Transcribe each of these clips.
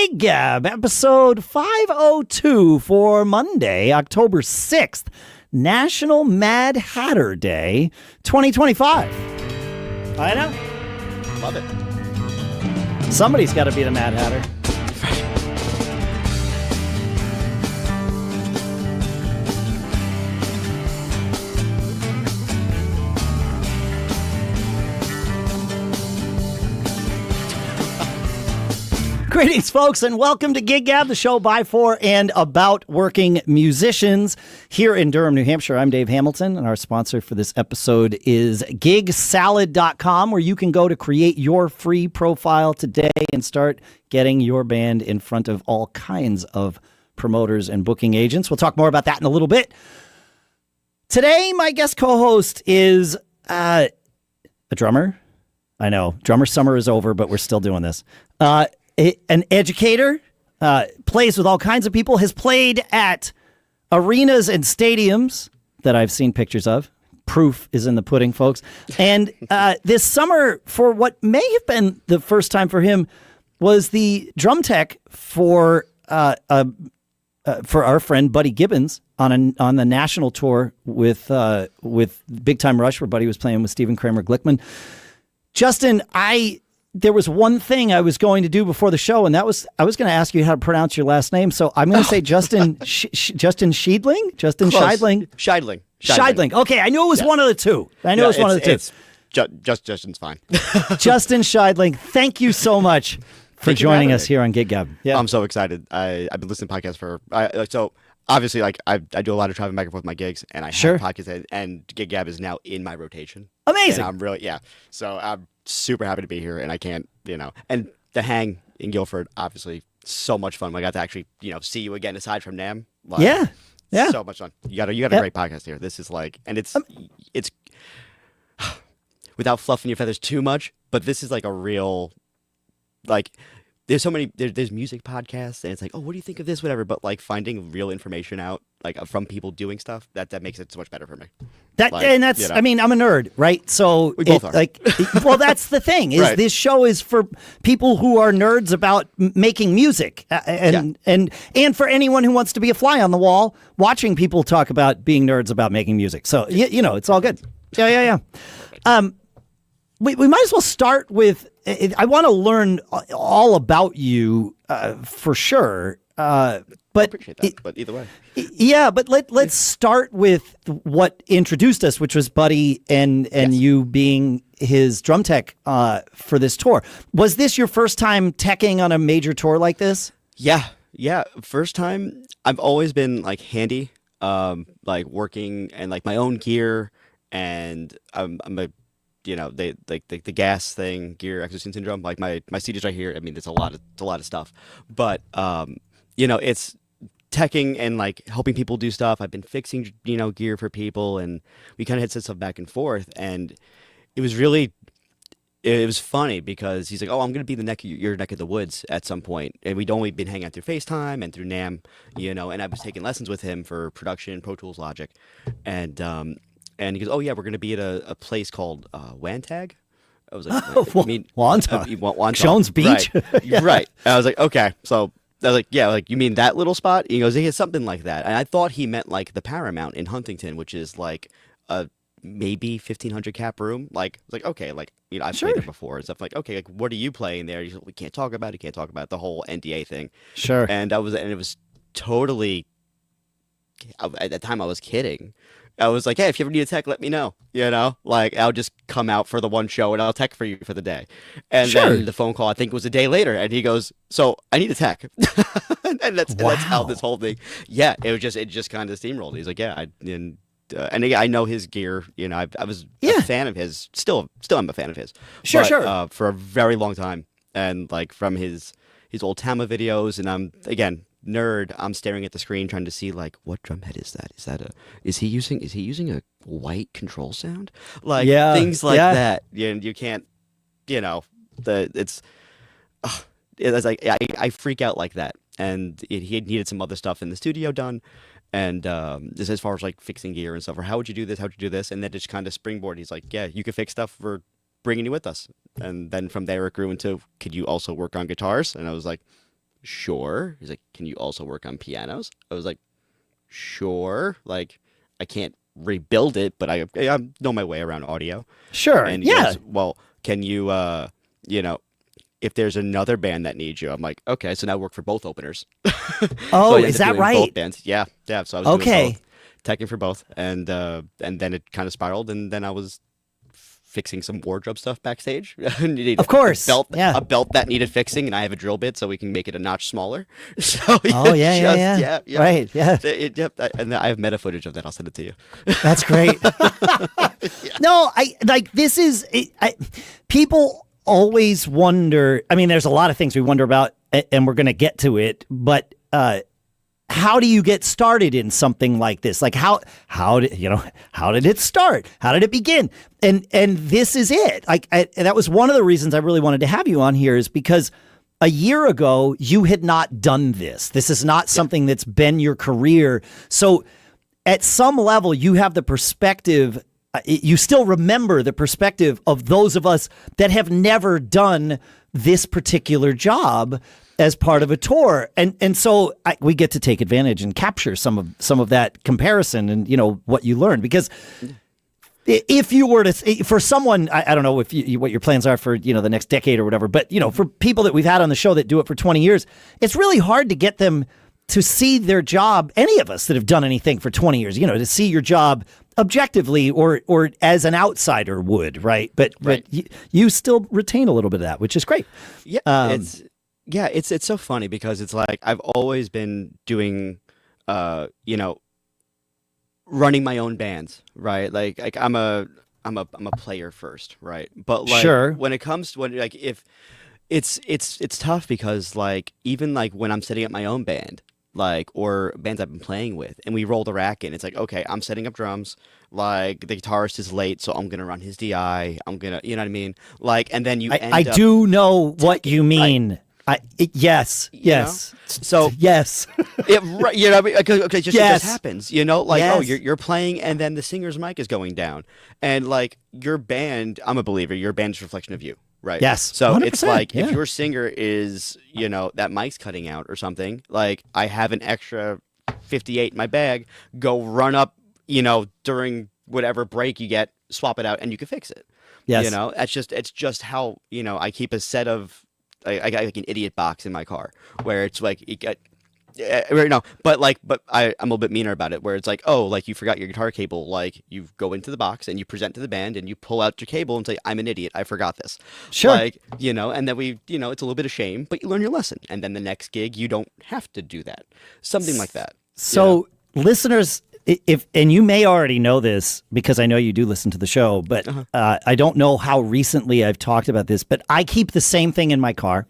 Gig Gab, episode 502 for Monday, October 6th, National Mad Hatter Day 2025. I know. Love it. Somebody's got to be the Mad Hatter. Greetings, folks, and welcome to Gig Gab, the show by, for, and about working musicians here in Durham, New Hampshire. I'm Dave Hamilton, and our sponsor for this episode is GigSalad.com, where you can go to create your free profile today and start getting your band in front of all kinds of promoters and booking agents. We'll talk more about that in a little bit. Today, my guest co-host is a drummer. I know, drummer summer is over, but we're still doing this. An educator, plays with all kinds of people, has played at arenas and stadiums that I've seen pictures of. Proof is in the pudding, folks. And this summer, for what may have been the first time for him, was the drum tech for our friend Buddy Gibbons on the national tour with Big Time Rush, where Buddy was playing with Stephen Kramer Glickman. Justin, there was one thing I was going to do before the show, and that was I was going to ask you how to pronounce your last name. So I'm going to say Justin Justin Scheidling? Justin Scheidling? Scheidling. Okay, I knew it was one of the two. I knew it was one of the two. Justin's fine. Justin Scheidling, thank you so much for joining us here on Gig Gab. Yeah. I'm so excited. I've been listening to podcasts so obviously, like I do a lot of traveling back and forth with my gigs, and I have podcasts, and Gig Gab is now in my rotation. Amazing. And I'm really So I'm super happy to be here, and I can't, and the hang in Gilford, obviously, so much fun. I got to actually, see you again aside from NAMM. Like, yeah, so much fun. You got a great podcast here. This is like, and it's without fluffing your feathers too much, but this is like a real, like. There's so many, there's music podcasts, and it's like, oh, what do you think of this, whatever, but like finding real information out, like from people doing stuff, that makes it so much better for me. I mean, I'm a nerd, right? So we both are. Well, that's the thing, is right. This show is for people who are nerds about making music, and for anyone who wants to be a fly on the wall, watching people talk about being nerds about making music. So, it's all good. Yeah. We might as well start with, I want to learn all about you for sure. But I appreciate that, but either way. Yeah, but let's start with what introduced us, which was Buddy and you being his drum tech for this tour. Was this your first time teching on a major tour like this? Yeah. First time. I've always been like handy, like working and like my own gear, and I'm a the gas thing, gear acquisition syndrome. Like my CDs right here. I mean, there's a lot of stuff, but it's teching and like helping people do stuff. I've been fixing gear for people, and we kind of had said stuff back and forth, and it was funny because he's like, oh, I'm gonna be your neck of the woods at some point, and we'd only been hanging out through FaceTime and through NAMM, and I was taking lessons with him for production, Pro Tools, Logic, and he goes, oh, yeah, we're going to be at a place called Wantag. I was like, Wantag? Jones Beach? Right. Right. And I was like, okay. So I was like, yeah, like, you mean that little spot? He goes, yeah, something like that. And I thought he meant like the Paramount in Huntington, which is like a maybe 1,500 cap room. Like, I was like, okay, like, I've played there before and stuff. Like, okay, like, what are you playing there? He's like, we can't talk about it. The whole NDA thing. Sure. And it was totally, at the time I was kidding. I was like, hey, if you ever need a tech, let me know. Like, I'll just come out for the one show and I'll tech for you for the day. And then the phone call, I think, was a day later, and he goes, so I need a tech. and that's how this whole thing. Yeah, it just kind of steamrolled. He's like, yeah, and I know his gear. I was a fan of his. Still am a fan of his. Sure. For a very long time, and like from his old Tama videos, and I'm again. Nerd, I'm staring at the screen trying to see like what drum head is that? Is he using a white control sound? Like things like that. You can't, it's like I freak out like that. And he needed some other stuff in the studio done, and just as far as like fixing gear and stuff, or how would you do this? How'd you do this? And then just kind of springboard. He's like, yeah, you can fix stuff. We're bringing you with us. And then from there it grew into, could you also work on guitars? And I was like, sure. He's like, can you also work on pianos? I was like, sure. Like, I can't rebuild it, but I know my way around audio. Sure. And he Yeah. goes, well, can you, if there's another band that needs you, I'm like, okay, so now I work for both openers. Oh, So I is ended up that doing right? Both bands. Yeah. So I was doing Okay. both, teching for both, and then it kind of spiraled, and then I was fixing some wardrobe stuff backstage. You need Of course. a belt that needed fixing, and I have a drill bit so we can make it a notch smaller. So Oh, yeah. yeah. Right. Yeah. And I have meta footage of that. I'll send it to you. That's great. No, people always wonder. I mean, there's a lot of things we wonder about, and we're going to get to it. But how do you get started in something like this? Like how did it start? How did it begin? And this is it. That was one of the reasons I really wanted to have you on here, is because a year ago you had not done this. This is not something that's been your career. So at some level, you have the perspective. You still remember the perspective of those of us that have never done this particular job as part of a tour, and so we get to take advantage and capture some of that comparison and what you learned. Because if you were to, for someone, I don't know what your plans are for the next decade or whatever, but for people that we've had on the show that do it for 20 years, it's really hard to get them to see their job. Any of us that have done anything for 20 years, to see your job objectively or as an outsider would, right? But you still retain a little bit of that, which is great. Yeah, it's so funny because it's like I've always been doing, running my own bands, right? Like I'm a player first, right? But like Sure. when it comes to if it's tough because like even like when I'm setting up my own band, like or bands I've been playing with, and we roll the rack in, it's like, okay, I'm setting up drums, like the guitarist is late, so I'm gonna run his DI, I'm gonna, you know what I mean? Like, and then I do know what you mean. Right. Yes. So yes. right, you know, because it just Yes. happens, like oh, Yes. you're playing, and then the singer's mic is going down, and like your band, I'm a believer, your band's a reflection of you, right? Yes. So it's 100%, like yeah. if your singer is, that mic's cutting out or something, like I have an extra 58 in my bag, go run up, during whatever break you get, swap it out, and you can fix it. Yes. It's just how I keep a set of. I got like an idiot box in my car where it's like you get, but I'm a little bit meaner about it where it's like, oh, like you forgot your guitar cable, like you go into the box and you present to the band and you pull out your cable and say, I'm an idiot, I forgot this. Sure. Like, and then we, it's a little bit of shame, but you learn your lesson, and then the next gig you don't have to do that, something like that. So listeners, and you may already know this because I know you do listen to the show, but I don't know how recently I've talked about this, but I keep the same thing in my car.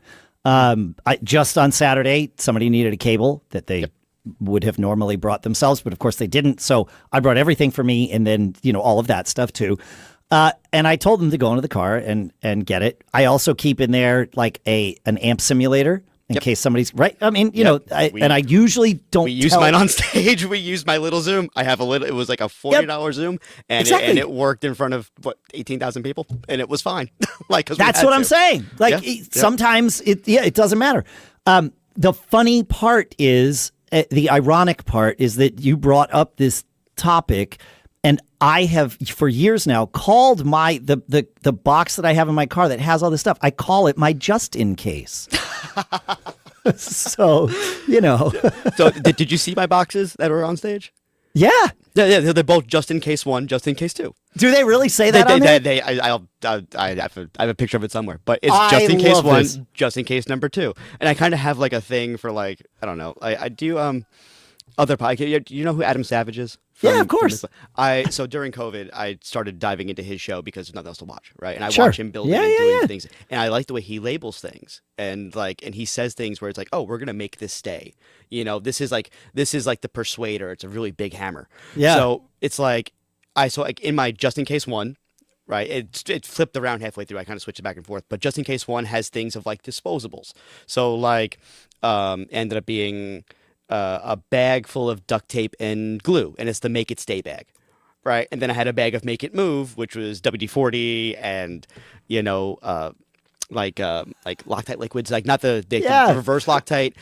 Just on Saturday, somebody needed a cable that they would have normally brought themselves, but of course they didn't. So I brought everything for me, and then all of that stuff too. And I told them to go into the car and get it. I also keep in there like an amp simulator. In case somebody's right. I mean, I usually don't. We use mine on stage. We use my little Zoom. I have it was like a $40 Zoom, and it worked in front of 18,000 people, and it was fine. Like, that's what I'm saying. Like sometimes it doesn't matter. The funny part is, the ironic part is that you brought up this topic, and I have for years now called the box that I have in my car that has all this stuff. I call it my just-in-case. So, So did you see my boxes that were on stage? Yeah. Yeah, they're both just in case 1, just in case 2. Do they really say that on there? I have a picture of it somewhere, but it's just in case 1, just in case number 2. And I kind of have like a thing for like, I don't know. I do other podcasts. You know who Adam Savage is? Yeah, of course. So during COVID, I started diving into his show because there's nothing else to watch, right? And I Sure. watch him building and doing things, and I like the way he labels things, and he says things where it's like, oh, we're gonna make this stay. This is like the Persuader. It's a really big hammer. Yeah. So it's like in my just in case 1. Right, it flipped around halfway through. I kind of switched it back and forth, but just in case 1 has things of like disposables. So like, ended up being a bag full of duct tape and glue, and it's the Make It Stay bag, right? And then I had a bag of Make It Move, which was WD-40 and Loctite liquids, like not the Yeah. reverse Loctite,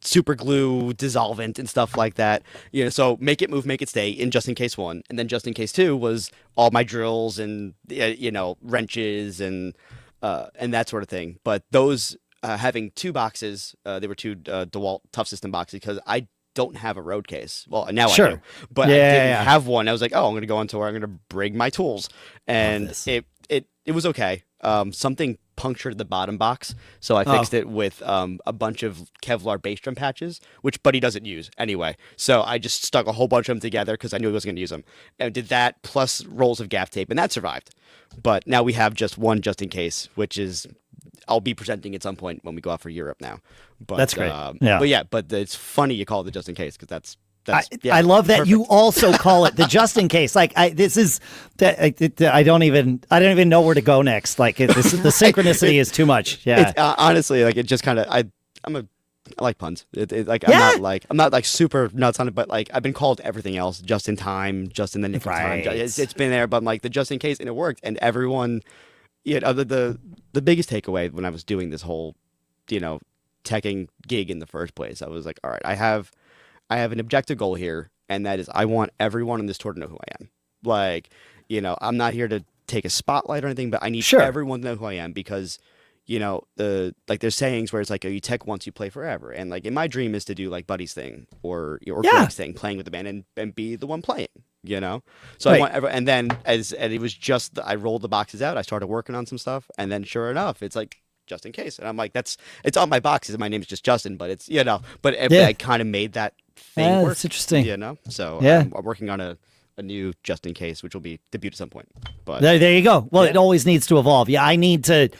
super glue, dissolvent, and stuff like that. So make it move, make it stay in Just In Case 1, and then Just In Case 2 was all my drills and wrenches and that sort of thing. But those having two boxes, they were two DeWalt Tough System boxes because I don't have a road case. Well, now I do, but I didn't have one. I was like, oh, I'm going to go on tour. I'm going to bring my tools, and it was okay. Something punctured the bottom box, so I fixed it with a bunch of Kevlar bass drum patches, which Buddy doesn't use anyway. So I just stuck a whole bunch of them together because I knew I wasn't going to use them, and did that plus rolls of gaff tape, and that survived. But now we have just one Just In Case, which is I'll be presenting at some point when we go out for Europe now. But that's great. But it's funny you call it the Just In Case because that's I love that you also call it the Just In Case. Like I don't even know where to go next. Like the synchronicity is too much. Yeah, it's, honestly, like it just kind of I like puns. I'm not like super nuts on it, but like I've been called everything else, just in time, just in the nick of time. It's been there, but I'm like the Just In Case, and it worked. And everyone, the biggest takeaway when I was doing this whole, teching gig in the first place, I was like, all right, I have an objective goal here, and that is I want everyone on this tour to know who I am. Like, I'm not here to take a spotlight or anything, but I need everyone to know who I am because, there's sayings where it's like, oh, you tech once, you play forever. And like, in my dream is to do like Buddy's thing or Greg's thing, playing with the band and be the one playing, So I want and then and it was just, I rolled the boxes out. I started working on some stuff, and then sure enough, it's like, Just In Case. And I'm like, it's on my boxes. My name is just Justin, but it's, but I kind of made that thing work. That's interesting. So I'm working on a new Just In Case, which will be debut at some point. But there you go. Well, it always needs to evolve. Yeah, I need to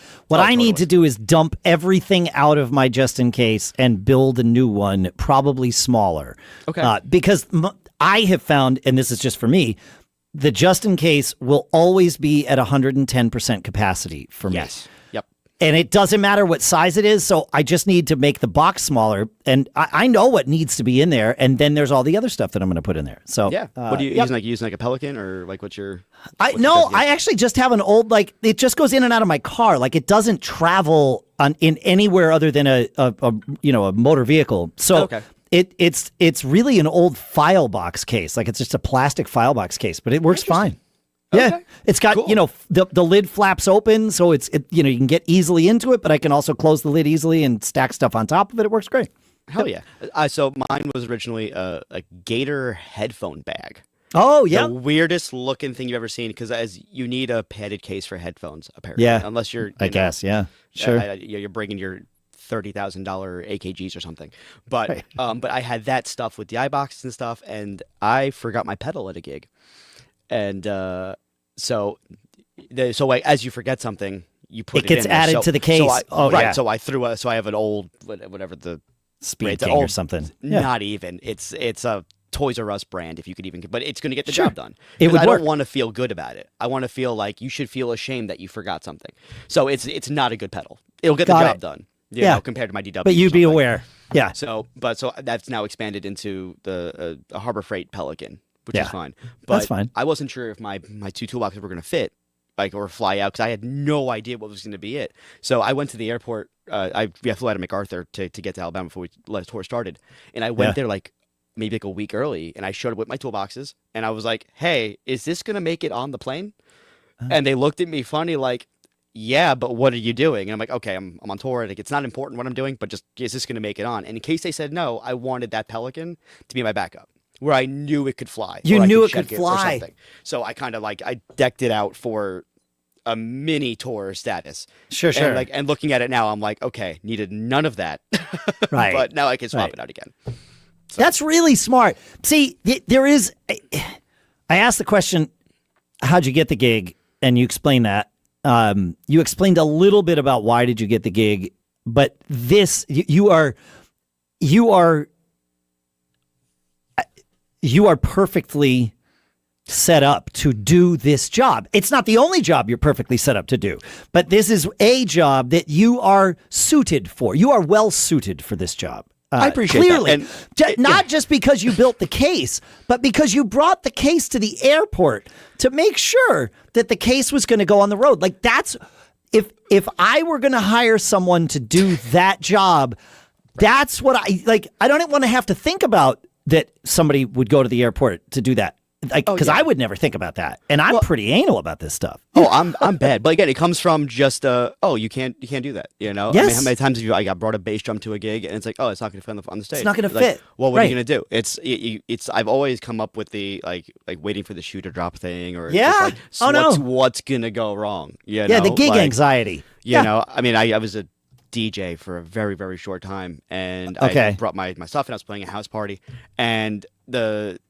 do is dump everything out of my Just In Case and build a new one, probably smaller. Okay. Because I have found, and this is just for me, the Just In Case will always be at 110% capacity for me. Yes. Yep. And it doesn't matter what size it is, so I just need to make the box smaller, and I know what needs to be in there, and then there's all the other stuff that I'm going to put in there. So what do you using like a Pelican, or like what's your? I actually just have an old, like, it just goes in and out of my car. Like, it doesn't travel in anywhere other than a motor vehicle. So it's really an old file box case. Like, it's just a plastic file box case, but it works fine. Yeah, okay. It's got, the lid flaps open, so you can get easily into it, but I can also close the lid easily and stack stuff on top of it. It works great. Hell yeah. So mine was originally a Gator headphone bag. Oh, yeah. The weirdest looking thing you've ever seen, because you need a padded case for headphones, apparently. Yeah. Unless you're, I guess, yeah. Sure. You're bringing your $30,000 AKGs or something. But but I had that stuff with the iBoxes and stuff, and I forgot my pedal at a gig. And so as you forget something, you put it gets in added to the case. So I threw so I have an old whatever the Speed King or something. Not even. It's a Toys R Us brand, if you could even, but it's going to get the job done. It would I work. don't want to feel good about it. I want to feel like you should feel ashamed that you forgot something. So it's not a good pedal. It'll get the job done. Compared to my DW. But you be aware. Yeah. So that's now expanded into the Harbor Freight Pelican, which is fine. But that's fine. I wasn't sure if my two toolboxes were going to fit, or fly out, because I had no idea what was going to be it. So I went to the airport. We flew out of MacArthur to get to Alabama before we let the tour started, and I went there maybe a week early, and I showed up with my toolboxes, and I was like, "Hey, is this going to make it on the plane?" And they looked at me funny, like, "Yeah, but what are you doing?" And I'm like, "Okay, I'm on tour. Like, it's not important what I'm doing, but just, is this going to make it on?" And in case they said no, I wanted that Pelican to be my backup, where I knew it could fly. You knew it could fly. So I kind of I decked it out for a mini tour status. Sure. And looking at it now, I'm like, okay, needed none of that. Right. But now I can swap it out again. So. That's really smart. See, there is. I asked the question, "How'd you get the gig?" And you explained that. You explained a little bit about why did you get the gig, but this you are perfectly set up to do this job. It's not the only job you're perfectly set up to do, but this is a job that you are suited for. You are well suited for this job. I appreciate clearly, that. Not just because you built the case, but because you brought the case to the airport to make sure that the case was going to go on the road. Like, if I were going to hire someone to do that job, that's what I like. I don't want to have to think about that somebody would go to the airport to do that. Like, because I would never think about that, and I'm pretty anal about this stuff. Oh, I'm bad, but again, it comes from just you can't do that, you know. Yes. I mean, how many times have I got brought a bass drum to a gig, and it's like, oh, it's not going to fit on the stage. It's not going to like, fit. Well, what are you going to do? It's I've always come up with the like waiting for the shoe to drop thing, or just like, what's going to go wrong? You know? The gig anxiety. You know, I mean, I was a DJ for a very, very short time, and I brought my stuff, and I was playing a house party, and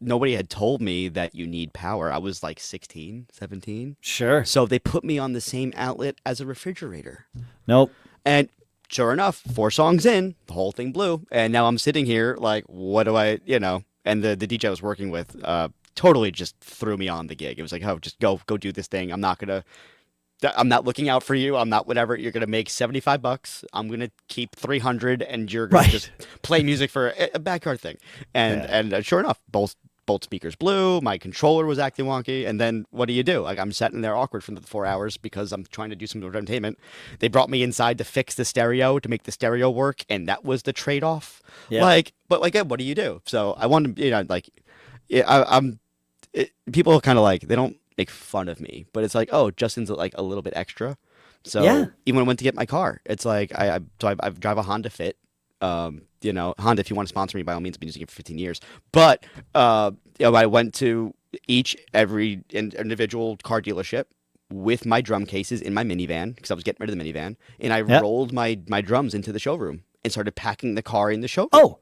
nobody had told me that you need power. I was like 16, 17. Sure. So they put me on the same outlet as a refrigerator. Nope. And sure enough, 4 songs in, the whole thing blew, and now I'm sitting here like, what do I, you know? And the DJ I was working with totally just threw me on the gig. It was like, oh, just go do this thing. I'm not looking out for you. I'm not whatever. You're going to make $75. I'm going to keep 300, and you're going to just play music for a backyard thing. And sure enough, both speakers blew. My controller was acting wonky. And then what do? Like, I'm sitting there awkward for the 4 hours because I'm trying to do some entertainment. They brought me inside to fix the stereo, to make the stereo work, and that was the trade-off. Yeah. But what do you do? So I want to, you know, like, people kind of like, they don't make fun of me, but it's like, oh, Justin's like a little bit extra. So even when I went to get my car, it's like I drive a Honda Fit. You know, Honda, if you want to sponsor me, by all means, I've been using it for 15 years. But you know, I went to every individual car dealership with my drum cases in my minivan because I was getting rid of the minivan, and I rolled my drums into the showroom and started packing the car in the showroom. Oh,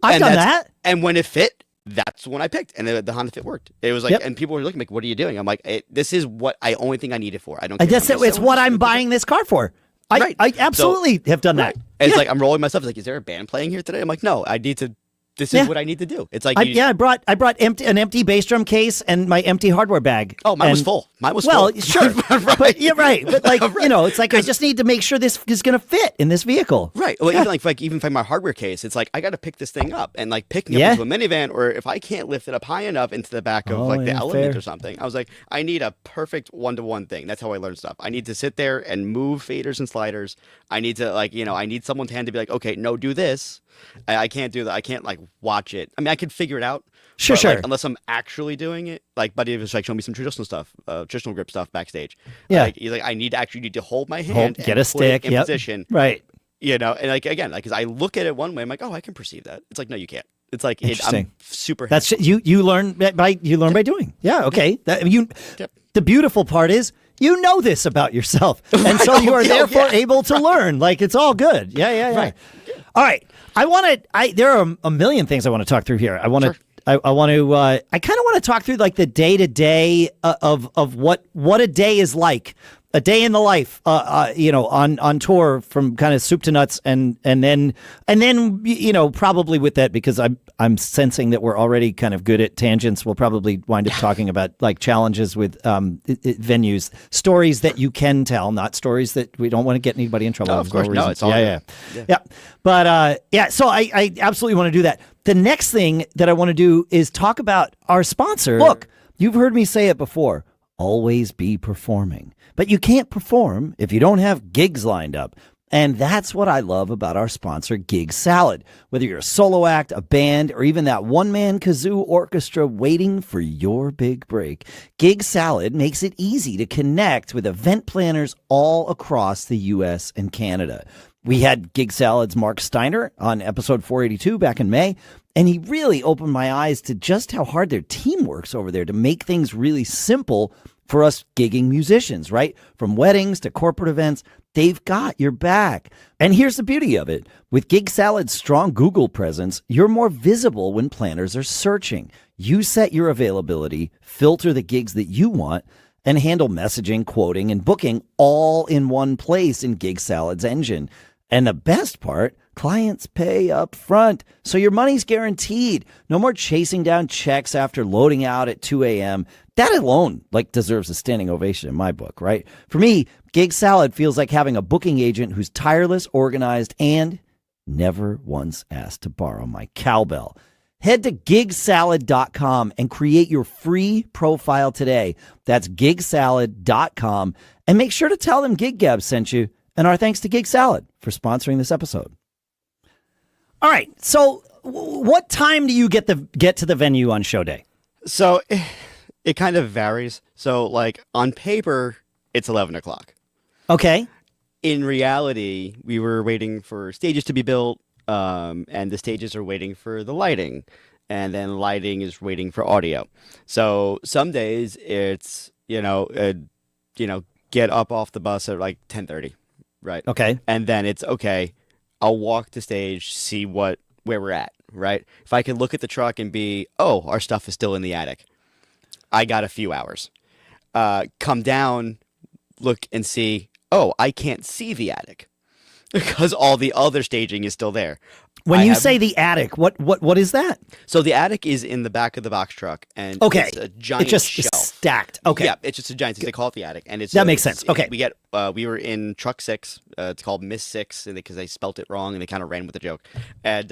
I've done that. And when it fit, that's when I picked, and the Honda Fit worked. It was like, and people were looking like, "What are you doing?" I'm like, "This is what only thing I need it for. I don't." Guess it's what I'm buying this car for. I absolutely have done that. And it's like I'm rolling myself. It's like, is there a band playing here today? I'm like, no, I need to. This is what I need to do. It's like I brought an empty bass drum case and my empty hardware bag. Oh, mine was full. Well, sure, but you're right. But like you know, it's like I just need to make sure this is going to fit in this vehicle. Right. Well, even for my hardware case, it's like I got to pick this thing up, and like picking it up into a minivan, or if I can't lift it up high enough into the back of the Element or something, I was like, I need a perfect 1-to-1 thing. That's how I learn stuff. I need to sit there and move faders and sliders. I need to I need someone's hand to be like, okay, no, do this. I can't do that. I can't like watch it. I mean, I can figure it out. Sure. Like, unless I'm actually doing it. Like, Buddy was like showing me some traditional stuff, traditional grip stuff backstage. Yeah. Like, he's like, I need to hold my hand, get a stick, in position. Right. You know, and like again, like, because I look at it one way, I'm like, oh, I can perceive that. It's like, no, you can't. It's like I'm super. That's you learn by doing. Yeah. Okay. The beautiful part is, you know this about yourself, and so you are therefore able to learn. Like, it's all good. Yeah. Right. All right. There are a million things I want to talk through here. I kind of want to talk through like the day to day of what a day is like, a day in the life, on tour from kind of soup to nuts, and then probably with that, because I'm sensing that we're already kind of good at tangents. We'll probably wind up talking about like challenges with venues, stories that you can tell, not stories that we don't want to get anybody in trouble. No, of course, no, it's all yeah. But so I absolutely want to do that. The next thing that I want to do is talk about our sponsor. Look, you've heard me say it before. Always be performing. But you can't perform if you don't have gigs lined up. And that's what I love about our sponsor, GigSalad. Whether you're a solo act, a band, or even that one-man kazoo orchestra waiting for your big break, GigSalad makes it easy to connect with event planners all across the U.S. and Canada. We had GigSalad's Mark Steiner on episode 482 back in May, and he really opened my eyes to just how hard their team works over there to make things really simple for us gigging musicians, right? From weddings to corporate events, they've got your back. And here's the beauty of it. With GigSalad's strong Google presence, you're more visible when planners are searching. You set your availability, filter the gigs that you want, and handle messaging, quoting, and booking all in one place in GigSalad's engine. And the best part, clients pay up front, so your money's guaranteed. No more chasing down checks after loading out at 2 a.m. That alone deserves a standing ovation in my book, right? For me, GigSalad feels like having a booking agent who's tireless, organized, and never once asked to borrow my cowbell. Head to GigSalad.com and create your free profile today. That's GigSalad.com. And make sure to tell them Gig Gab sent you. And our thanks to GigSalad for sponsoring this episode. All right. So what time do you get to the venue on show day? So it kind of varies. So like on paper, it's 11 o'clock. Okay. In reality, we were waiting for stages to be built. And the stages are waiting for the lighting, and then lighting is waiting for audio. So some days it's, get up off the bus at like 10:30, right? Okay. And then it's okay, I'll walk the stage, see where we're at, right? If I can look at the truck and be, oh, our stuff is still in the attic, I got a few hours. Come down, look and see, oh, I can't see the attic. Because all the other staging is still there. When you say the attic, what is that? So the attic is in the back of the box truck, and it's a giant shelf. Stacked. Okay. Yeah, it's just a giant. They call it the attic, and that makes sense. Okay. We were in truck 6. It's called Miss 6, because they spelt it wrong and they kind of ran with the joke. And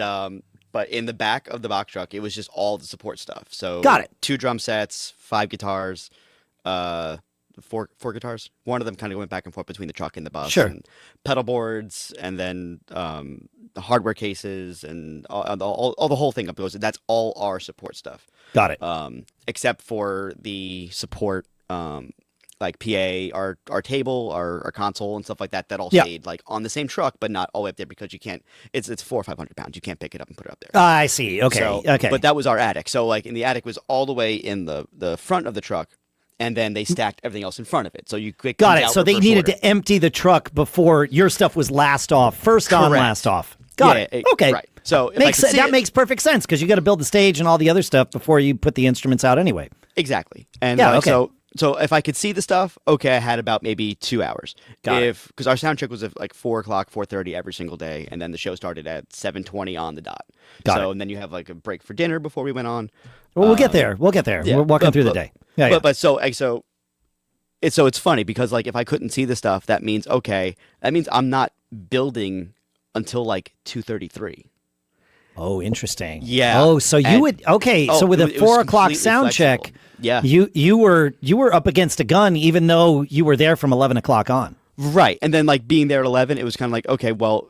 but in the back of the box truck, it was just all the support stuff. So got it. 2 drum sets, 5 guitars, 4 guitars. One of them kind of went back and forth between the truck and the bus. Sure. And pedal boards, and then the hardware cases, and all the whole thing up goes. That's all our support stuff. Got it. Except for the support, like PA, our table, our console, and stuff like that. That all stayed like on the same truck, but not all the way up there because you can't. It's 400 or 500 pounds. You can't pick it up and put it up there. I see. Okay. Okay. But that was our attic. So like in the attic was all the way in the front of the truck. And then they stacked everything else in front of it. So you got it. So they needed to empty the truck before your stuff was first on, last off. Got it. Okay. Right. So that makes perfect sense because you got to build the stage and all the other stuff before you put the instruments out anyway. Exactly. And so if I could see the stuff, okay, I had about maybe 2 hours. Because our sound check was at like 4 o'clock, 4:30 every single day, and then the show started at 7:20 on the dot. And then you have like a break for dinner before we went on. Well, we'll get there. Yeah, we're walking through the day. Yeah. But so it's funny because like if I couldn't see the stuff, that means I'm not building until like 2:33. Oh, interesting. Yeah. Oh, so you would so with a 4 o'clock sound check, you were up against a gun even though you were there from 11 o'clock on. Right. And then like being there at 11, it was kind of like, okay, well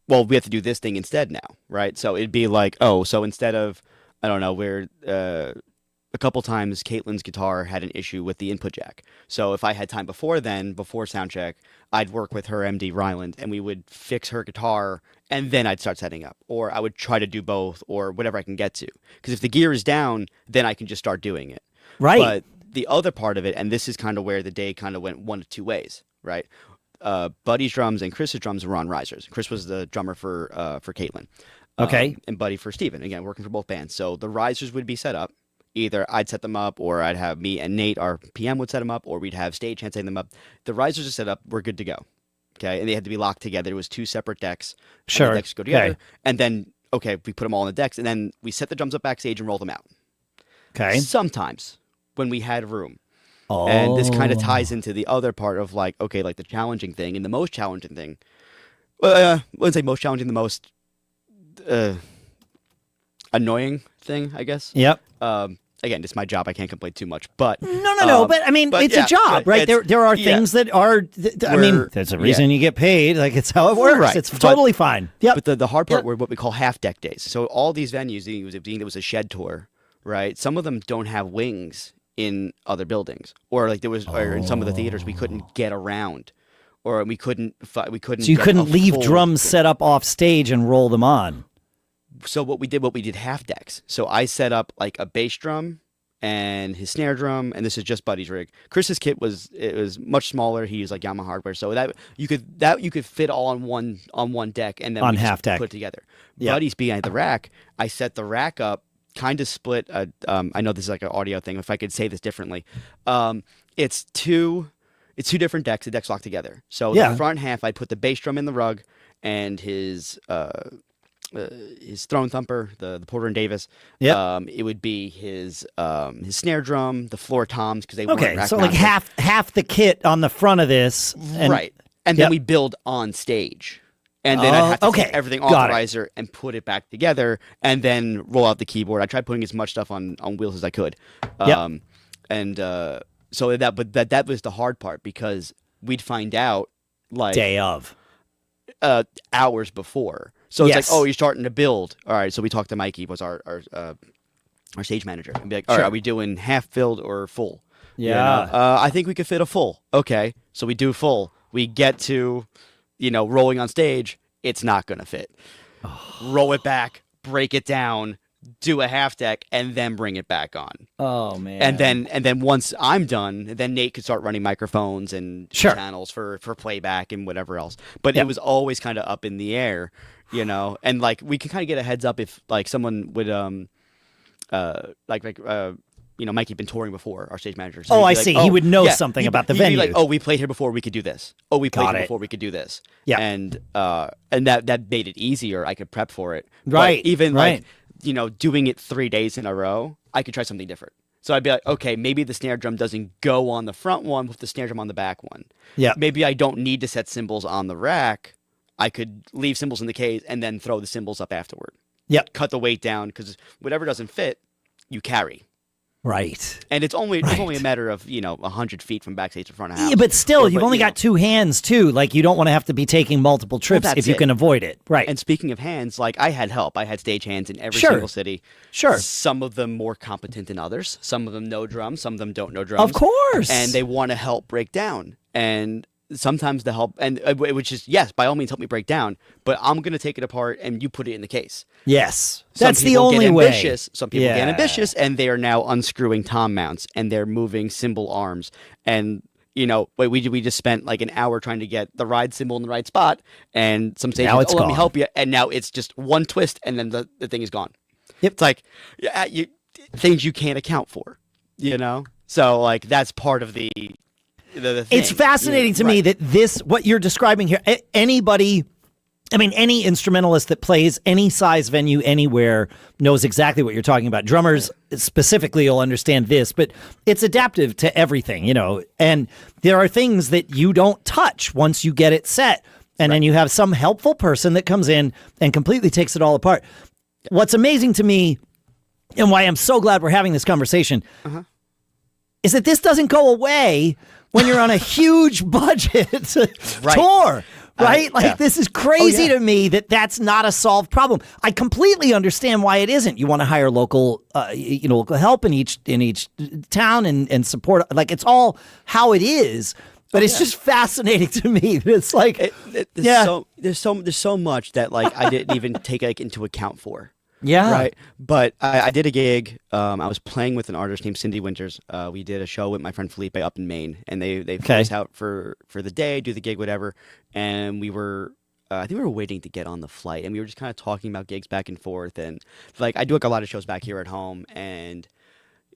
we have to do this thing instead now, right? So it'd be like, so instead of, I don't know, where a couple times Katelyn's guitar had an issue with the input jack. So if I had time before sound check, I'd work with her MD Ryland and we would fix her guitar and then I'd start setting up. Or I would try to do both or whatever I can get to. Because if the gear is down, then I can just start doing it. Right. But the other part of it, and this is kind of where the day kind of went one of two ways, right? Buddy's drums and Chris's drums were on risers. Chris was the drummer for Katelyn. Okay. And Buddy for Steven. Again, working for both bands. So the risers would be set up. Either I'd set them up, or I'd have me and Nate, our PM, would set them up, or we'd have stagehand setting them up. The risers are set up. We're good to go. Okay, and they had to be locked together. It was 2 separate decks. Sure. The decks go together, and then we put them all on the decks, and then we set the drums up backstage and roll them out. Okay. Sometimes when we had room. And this kind of ties into the other part of like the challenging thing and the most challenging thing. I wouldn't say most challenging, the most annoying thing, I guess. Yep. Again, it's my job. I can't complain too much, but no. But I mean, it's a job, right? There are things that are. I mean, there's a reason you get paid. Like it's how it works. Right. It's totally fine. Yeah. But the hard part were what we call half deck days. So all these venues, it was a shed tour, right? Some of them don't have wings in other buildings, or like or in some of the theaters we couldn't get around, or we couldn't. So you couldn't leave drums set up off stage and roll them on. So what we did half decks. So I set up like a bass drum and his snare drum, and this is just Buddy's rig. Chris's kit was much smaller. He used like Yamaha hardware, so that you could fit all on one deck, and then on we half deck put it together. Yep. Buddy's behind the rack. I set the rack up, kind of split. I know this is like an audio thing. If I could say this differently, it's two different decks. The decks locked together. So the front half, I put the bass drum in the rug, and his throne thumper, the Porter and Davis. Yeah. It would be his snare drum, the floor toms, because they weren't rack so like half the kit on the front of this, right? And then we build on stage, And then I'd have to okay. take everything Got it. authorizer and put it back together and then roll out the keyboard. I tried putting as much stuff on wheels as I could. Yep. So that was the hard part because we'd find out like Day of. hours before. So it's Yes. like, oh, you're starting to build. All right. So we talked to Mikey, was our stage manager, and be like, all right, are we doing half filled or full? Yeah. You know, I think we could fit a full. Okay. So we do full. We get to, rolling on stage. It's not going to fit. Roll it back, break it down, do a half deck, and then bring it back on. Oh man. And then once I'm done, then Nate could start running microphones and Sure. channels for playback and whatever else. But Yep. it was always kind of up in the air, and like we could kind of get a heads up if like someone would Mikey had been touring before, our stage manager. So Oh, he'd be I like, see. He would know something about the he'd be venue. like, oh, we played here before, we could do this. Oh, we played Got here it. before, we could do this. Yeah. And that made it easier. I could prep for it. Right, But even right. like, doing it 3 days in a row, I could try something different. So I'd be like, okay, maybe the snare drum doesn't go on the front one with the snare drum on the back one. Yeah. Maybe I don't need to set cymbals on the rack. I could leave cymbals in the case and then throw the cymbals up afterward. Yep. Cut the weight down because whatever doesn't fit, you carry. Right. And it's only a matter of 100 feet from backstage to front of house. Yeah, but still, Or- you've but, only you know. got two hands too. Like you don't want to have to be taking multiple trips that's if you it. can avoid it. Right. And speaking of hands, like I had help. I had stage hands in every Sure. single city. Sure. Some of them more competent than others. Some of them know drums. Some of them don't know drums. Of course. And they want to help break down. And sometimes the help, and which is yes, by all means, help me break down. But I'm gonna take it apart, and you put it in the case. Yes. Some That's the people only get way. ambitious. Some people get Yeah. ambitious, and they are now unscrewing tom mounts, and they're moving cymbal arms. And we just spent like an hour trying to get the ride cymbal in the right spot, and some stages, Now it's let me gone. help you, and now it's just one twist, and then the thing is gone. Yep. It's like things you can't account for, So like that's part of the thing. It's fascinating to me that what you're describing here, any instrumentalist that plays any size venue anywhere knows exactly what you're talking about. Drummers specifically will understand this, but it's adaptive to everything, and there are things that you don't touch once you get it set. And then you have some helpful person that comes in and completely takes it all apart. What's amazing to me and why I'm so glad we're having this conversation is that this doesn't go away when you're on a huge budget tour, right? This is crazy to me that that's not a solved problem. I completely understand why it isn't. You want to hire local, local help in each town and support. Like it's all how it is. But it's just fascinating to me that it's like, there's so much that like I didn't even take into account for. Yeah. Right. But I did a gig. I was playing with an artist named Syndee Winters. We did a show with my friend Felipe up in Maine, and they flew us out for the day, do the gig, whatever. And we were, I think we were waiting to get on the flight, and we were just kind of talking about gigs back and forth. And like I do like a lot of shows back here at home, and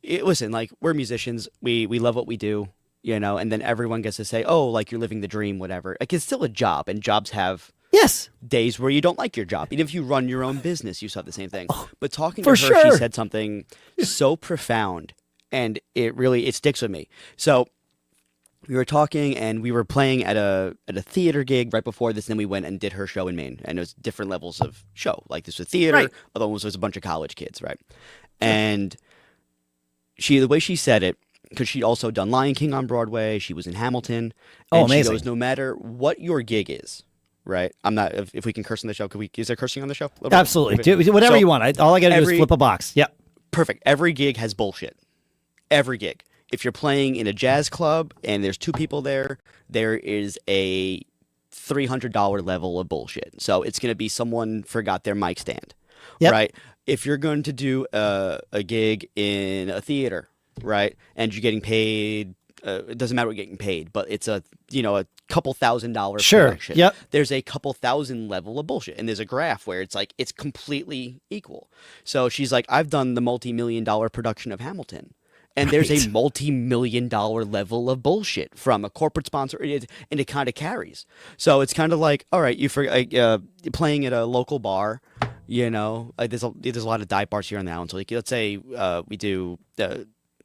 listen, like we're musicians, we love what we do, and then everyone gets to say, oh, like you're living the dream, whatever. Like it's still a job, and jobs have. Yes. Days where you don't like your job. Even if you run your own business, you still have the same thing. But talking to For her, sure. she said something so profound, and it sticks with me. So we were talking, and we were playing at a theater gig right before this, and then we went and did her show in Maine. And it was different levels of show. Like this was theater, Right. other one was a bunch of college kids, right? And the way she said it, because she'd also done Lion King on Broadway, she was in Hamilton. And amazing. She goes, no matter what your gig is, right? I'm not. If we can curse on the show, is there cursing on the show? Absolutely. Do whatever you want. All I got to do is flip a box. Yep. Perfect. Every gig has bullshit. Every gig. If you're playing in a jazz club and there's 2 people there is a $300 level of bullshit. So it's going to be someone forgot their mic stand, right? If you're going to do a gig in a theater, right, and you're getting paid. It doesn't matter what you're getting paid, but it's a couple $1,000 production. Yep. There's a couple thousand level of bullshit, and there's a graph where it's like it's completely equal. So she's like, I've done the multi-million-dollar production of Hamilton, and there's a multi-million-dollar level of bullshit from a corporate sponsor, and it kind of carries. So it's kind of like, all right, playing at a local bar, there's a lot of dive bars here on the island. So like, let's say we do.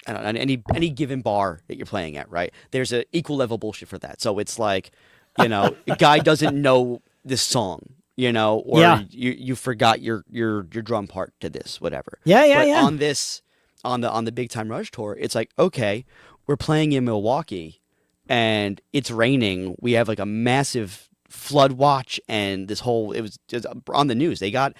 I don't know, any given bar that you're playing at, right? There's an equal level bullshit for that. So it's like, a guy doesn't know this song, or Yeah. you forgot your drum part to this, whatever. Yeah. On this, on the Big Time Rush tour, it's like, okay, we're playing in Milwaukee, and it's raining. We have like a massive flood watch, and this whole it was just on the news. They got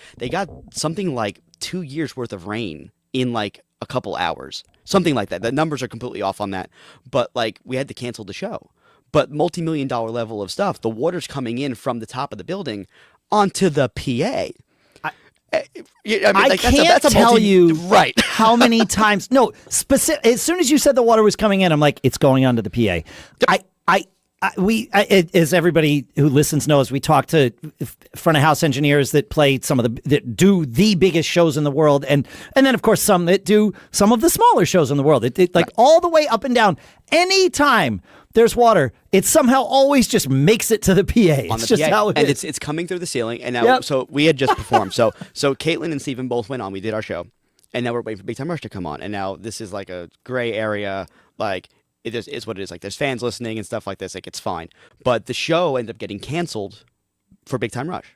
something like 2 years worth of rain in like a couple hours, something like that. The numbers are completely off on that, but like we had to cancel the show. But multi-million-dollar level of stuff, the water's coming in from the top of the building onto the PA. I can't tell you right how many times. No, as soon as you said the water was coming in, I'm like, it's going onto the PA. As everybody who listens knows, we talk to front of house engineers that play that do the biggest shows in the world, and then of course some that do some of the smaller shows in the world. All the way up and down. Anytime there's water, it somehow always just makes it to the PA. It's just how it is. And it's coming through the ceiling. And now, so we had just performed. So Katelyn and Steven both went on. We did our show, and now we're waiting for Big Time Rush to come on. And now this is like a gray area, like. It is what it is. Like, there's fans listening and stuff like this. Like, it's fine. But the show ended up getting canceled for Big Time Rush.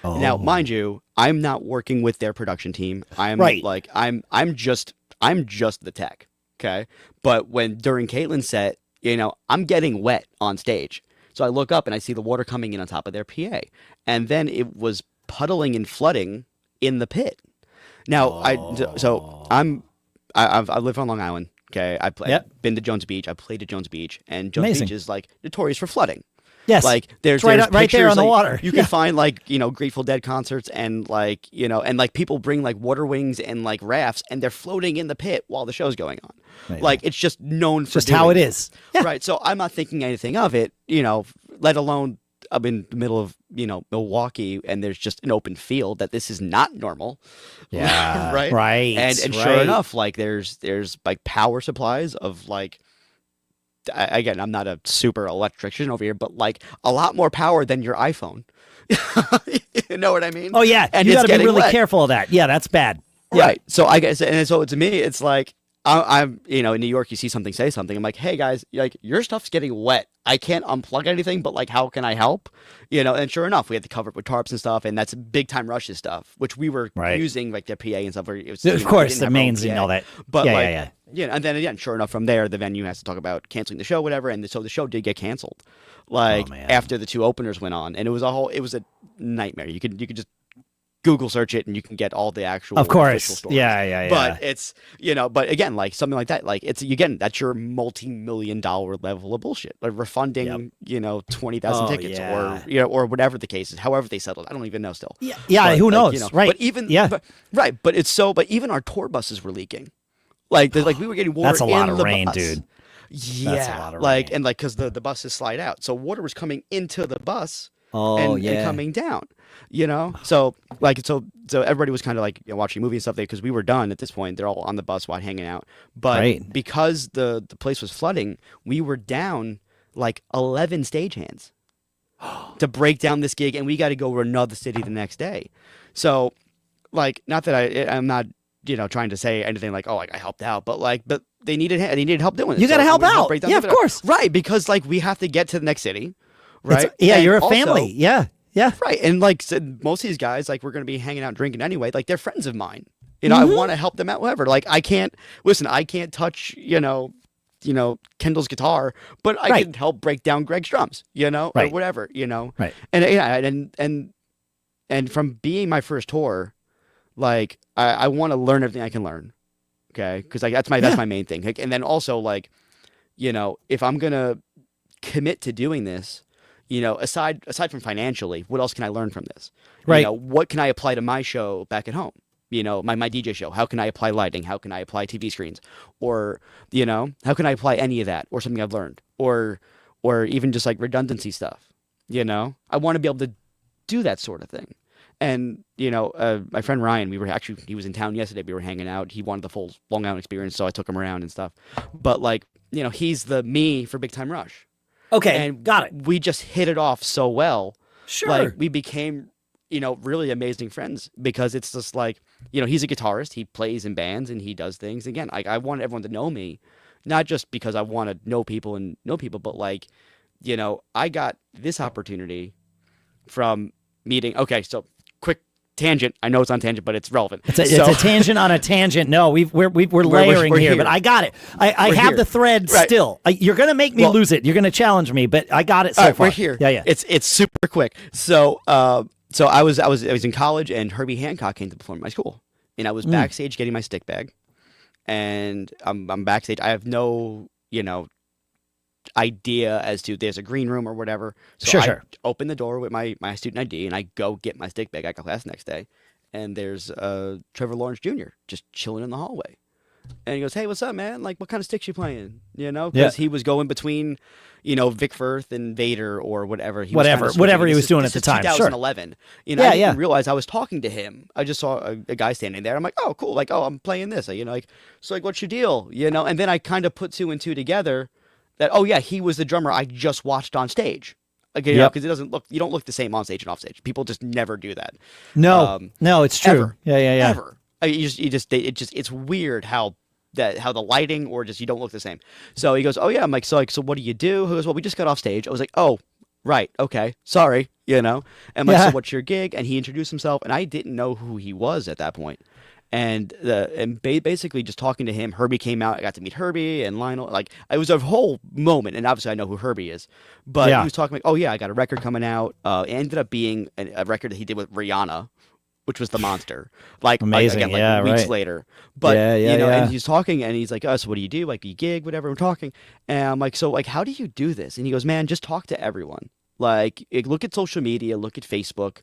Oh. Now, mind you, I'm not working with their production team. I'm just the tech. Okay. But during Katelyn's set, I'm getting wet on stage. So I look up and I see the water coming in on top of their PA. And then it was puddling and flooding in the pit. Now, I live on Long Island. Okay, I've been to Jones Beach. I played at Jones Beach, and Jones Beach is like notorious for flooding. Yes, like there's right pictures, there on the like, water. You can find like Grateful Dead concerts, and like and like people bring like water wings and like rafts, and they're floating in the pit while the show's going on. Amazing. Like it's just known for just how it is. Yeah. Right. So I'm not thinking anything of it. Let alone I'm in the middle of Milwaukee, and there's just an open field that this is not normal. Yeah. right. And sure enough, like there's like power supplies of like, again, I'm not a super electrician over here, but like a lot more power than your iPhone. You know what I mean? Oh yeah. And you got to be really careful of that. Yeah, that's bad. Yeah. Right. So I guess, and so to me, it's like, I'm in New York, you see something, say something. I'm like, hey guys, like your stuff's getting wet. I can't unplug anything, but like, how can I help? And sure enough, we had to cover it with tarps and stuff, and that's Big Time Rush's stuff, which we were using like their PA and stuff. Where it was, of course, the mains and all that. But and then again, sure enough, from there, the venue has to talk about canceling the show, whatever, and so the show did get canceled, like after the two openers went on, and it was a nightmare. You could just Google search it and you can get all the actual official stories. Yeah. But it's but again, like something like that, like it's that's your multi-million-dollar level of bullshit. Like refunding, 20,000 tickets or whatever the case is, however they settled. I don't even know still. Yeah, but, who knows? Right. But even but even our tour buses were leaking. Like we were getting water. That's a lot in of the rain, bus. dude. Yeah. That's a lot of rain. And because the buses slide out. So water was coming into the bus. And coming down, so everybody was kind of like watching a movie and stuff there because we were done at this point. They're all on the bus while hanging out, but because the place was flooding, we were down like 11 stagehands to break down this gig, and we got to go to another city the next day. So, like, not that I'm not trying to say anything like, oh, like I helped out, but they needed help doing it. You got to help out, yeah, of course, right? Because like we have to get to the next city. Right. You're a family. Yeah. Right. And like most of these guys, like we're going to be hanging out drinking anyway. Like they're friends of mine. I want to help them out. Whatever. Like I can't touch Kendall's guitar, but I can help break down Greg's drums. Or whatever. Right. And from being my first tour, like I want to learn everything I can learn. Okay. Because like that's my main thing. Like, and then also like, if I'm gonna commit to doing this. Aside from financially, what else can I learn from this? Right. What can I apply to my show back at home? My DJ show. How can I apply lighting? How can I apply TV screens? Or, how can I apply any of that or something I've learned? Or even just like redundancy stuff. I want to be able to do that sort of thing. And, my friend Ryan, he was in town yesterday. We were hanging out. He wanted the full Long Island experience, so I took him around and stuff. But like, he's the me for Big Time Rush. Okay, and got it. We just hit it off so well. Sure. Like we became, really amazing friends because it's just like, he's a guitarist. He plays in bands and he does things. Again, I want everyone to know me, not just because I want to know people, but like, I got this opportunity from meeting. Okay, so quick tangent. I know it's on tangent, but it's relevant. It's a tangent on a tangent. No, we're layering here, but I got it. I have the thread still. You're gonna make me lose it. You're gonna challenge me, but I got it so far. We're here. Yeah. It's super quick. So I was in college, and Herbie Hancock came to perform at my school, and I was backstage getting my stick bag, and I'm backstage. I have no idea as to there's a green room or whatever. So I open the door with my student ID, and I go get my stick bag. I got class next day, and there's Trevor Lawrence Jr. just chilling in the hallway. And he goes, "Hey, what's up, man? Like, what kind of sticks you playing?" Because he was going between, Vic Firth and Vader or whatever. Whatever he was doing at the time. 2011. I didn't realize I was talking to him. I just saw a guy standing there. I'm like, "Oh, cool. Like, I'm playing this." So what's your deal? And then I kind of put two and two together. That he was the drummer I just watched on stage. Because you don't look the same on stage and off stage. People just never do that. No, it's true. Ever. Yeah. Ever. It's weird how the lighting or just you don't look the same. So he goes, "Oh yeah." I'm like, so what do you do? He goes, "Well, we just got off stage." I was like, "Oh, right, okay, sorry." And I'm like, "So what's your gig?" And he introduced himself, and I didn't know who he was at that point. And basically just talking to him, Herbie came out. I got to meet Herbie and Lionel. Like, it was a whole moment, and obviously I know who Herbie is. But he was talking like, "Oh yeah, I got a record coming out." It ended up being a record that he did with Rihanna, which was The Monster. Like, amazing, again, weeks later. But and he's talking, and he's like, "Oh, so what do you do? Like, you gig, whatever." We're talking, and I'm like, "So, like, how do you do this?" And he goes, "Man, just talk to everyone. Like, look at social media, look at Facebook.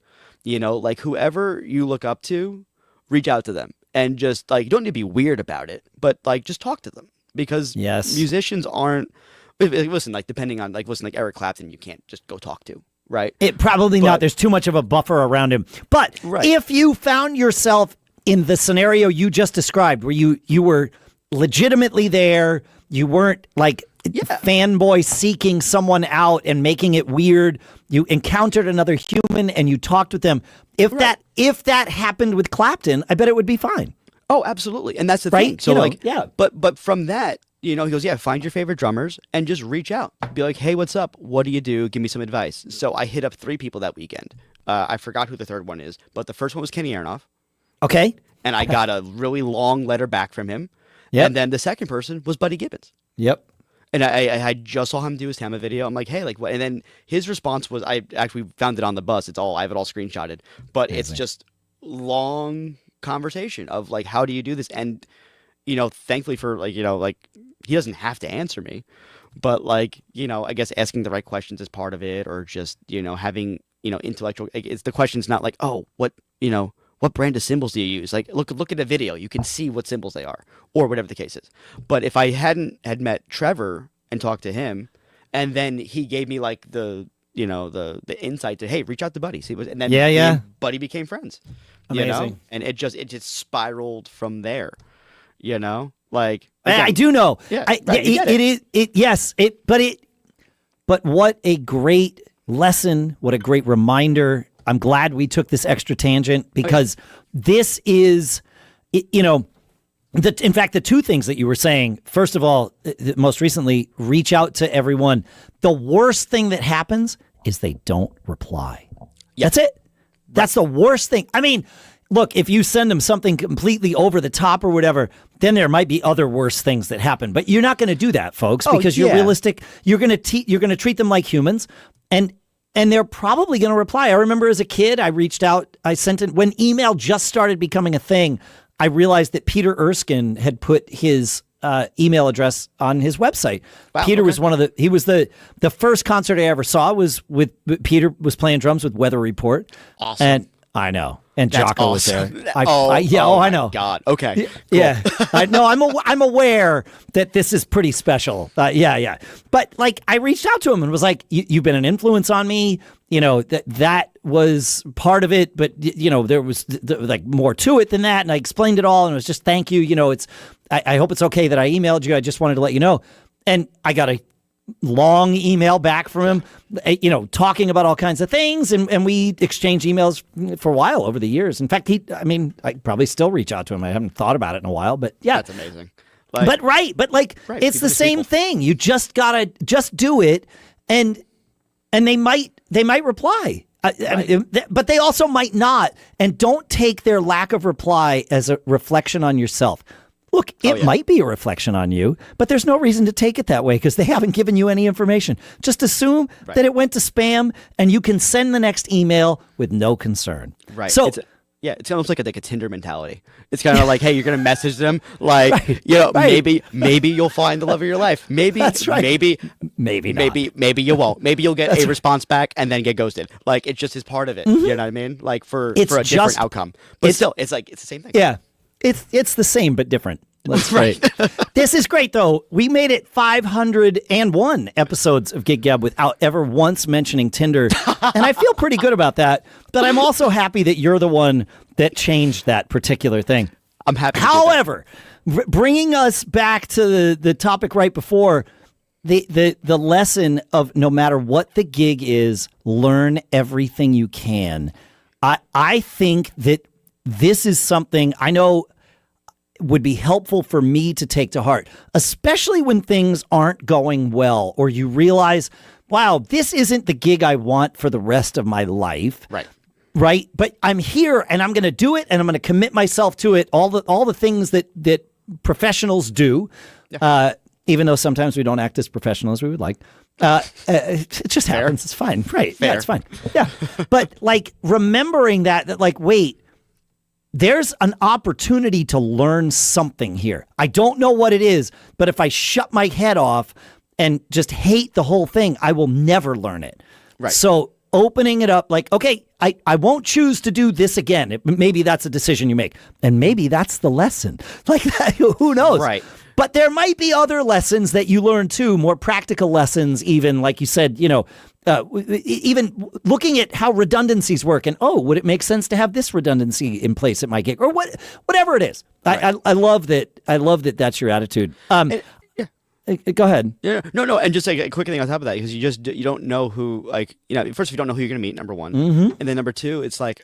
Like, whoever you look up to, reach out to them, and just like, you don't need to be weird about it, but like, just talk to them, because musicians aren't. Listen, like, depending on like Eric Clapton, you can't just go talk to." Right. It probably not. There's too much of a buffer around him. But if you found yourself in the scenario you just described, where you were legitimately there, you weren't like fanboy seeking someone out and making it weird. You encountered another human and you talked with them. If that happened with Clapton, I bet it would be fine. Oh, absolutely. And that's the thing. So but from that, he goes, find your favorite drummers and just reach out. Be like, "Hey, what's up? What do you do? Give me some advice." So I hit up 3 people that weekend. I forgot who the third one is, but the first one was Kenny Aronoff. Okay. And I got a really long letter back from him. Yep. And then the second person was Buddy Gibbons. Yep. And I just saw him do his Tama video. I'm like, "Hey, like what?" And then his response was, I actually found it on the bus. I have it all screenshotted, but amazing. It's just long conversation of like, how do you do this? And, thankfully for like, he doesn't have to answer me, but like, I guess asking the right questions is part of it, or just, having, intellectual, it's the question's not like, "Oh, what brand of cymbals do you use?" Like, look at a video, you can see what cymbals they are, or whatever the case is. But if I had met Trevor and talked to him, and then he gave me like the insight to, "Hey, reach out to Buddy, see what," and then Buddy became friends. Amazing. And it just spiraled from there. Like, again, I do know. Yeah, but what a great lesson, what a great reminder. I'm glad we took this extra tangent, because this is, in fact, the 2 things that you were saying. First of all, most recently, reach out to everyone. The worst thing that happens is they don't reply. Yep. That's it. That's the worst thing. I mean, look, if you send them something completely over the top or whatever, then there might be other worse things that happen. But you're not going to do that, folks, because you're realistic. You're going to treat them like humans, and they're probably going to reply. I remember as a kid, I reached out. I sent it when email just started becoming a thing. I realized that Peter Erskine had put his email address on his website. Wow, Peter was he was the first concert I ever saw was with Peter was playing drums with Weather Report. Awesome. And I know. And that's Jocko awesome. was there. I know. God. Okay. Cool. Yeah. I'm aware that this is pretty special. But like, I reached out to him and was like, "You've been an influence on me. That was part of it, but there was like more to it than that." And I explained it all, and it was just, "Thank you. I hope it's okay that I emailed you. I just wanted to let you know." And I got a long email back from him, talking about all kinds of things, and we exchanged emails for a while over the years. In fact, I probably still reach out to him. I haven't thought about it in a while, but yeah, that's amazing. It's the same thing. You just gotta do it, and they might reply. But they also might not. And don't take their lack of reply as a reflection on yourself. Look, it might be a reflection on you, but there's no reason to take it that way because they haven't given you any information. Just assume that it went to spam and you can send the next email with no concern. Right. So, it's almost like a Tinder mentality. It's kind of like, hey, you're gonna message them, like, maybe you'll find the love of your life. Maybe that's right. Maybe not. Maybe you won't. Maybe you'll get a response back and then get ghosted. Like it just is part of it. You know what I mean? Like for a different outcome. But still, it's like it's the same thing. Yeah, it's the same but different. That's right. This is great, though. We made it 501 episodes of Gig Gab without ever once mentioning Tinder. And I feel pretty good about that. But I'm also happy that you're the one that changed that particular thing. I'm happy. However, bringing us back to the topic right before, the lesson of no matter what the gig is, learn everything you can. I think that this is something I know would be helpful for me to take to heart, especially when things aren't going well or you realize, wow, this isn't the gig I want for the rest of my life. Right. But I'm here and I'm going to do it and I'm going to commit myself to it. All the things that professionals do, even though sometimes we don't act as professional as we would like. It just happens. It's fine. Right. Fair. Yeah, it's fine. Yeah. But like remembering that like, wait, there's an opportunity to learn something here. I don't know what it is, but if I shut my head off and just hate the whole thing, I will never learn it. Right. So opening it up like, okay, I won't choose to do this again. Maybe that's a decision you make. And maybe that's the lesson. Like that, who knows? Right. But there might be other lessons that you learn too, more practical lessons, even like you said, even looking at how redundancies work and, would it make sense to have this redundancy in place at my gig or whatever it is. Right. I love that. I love that that's your attitude. Go ahead. Yeah, no. And just like a quick thing on top of that, because you don't know who, like, first, you don't know who you're going to meet, number one. Mm-hmm. And then number two, it's like,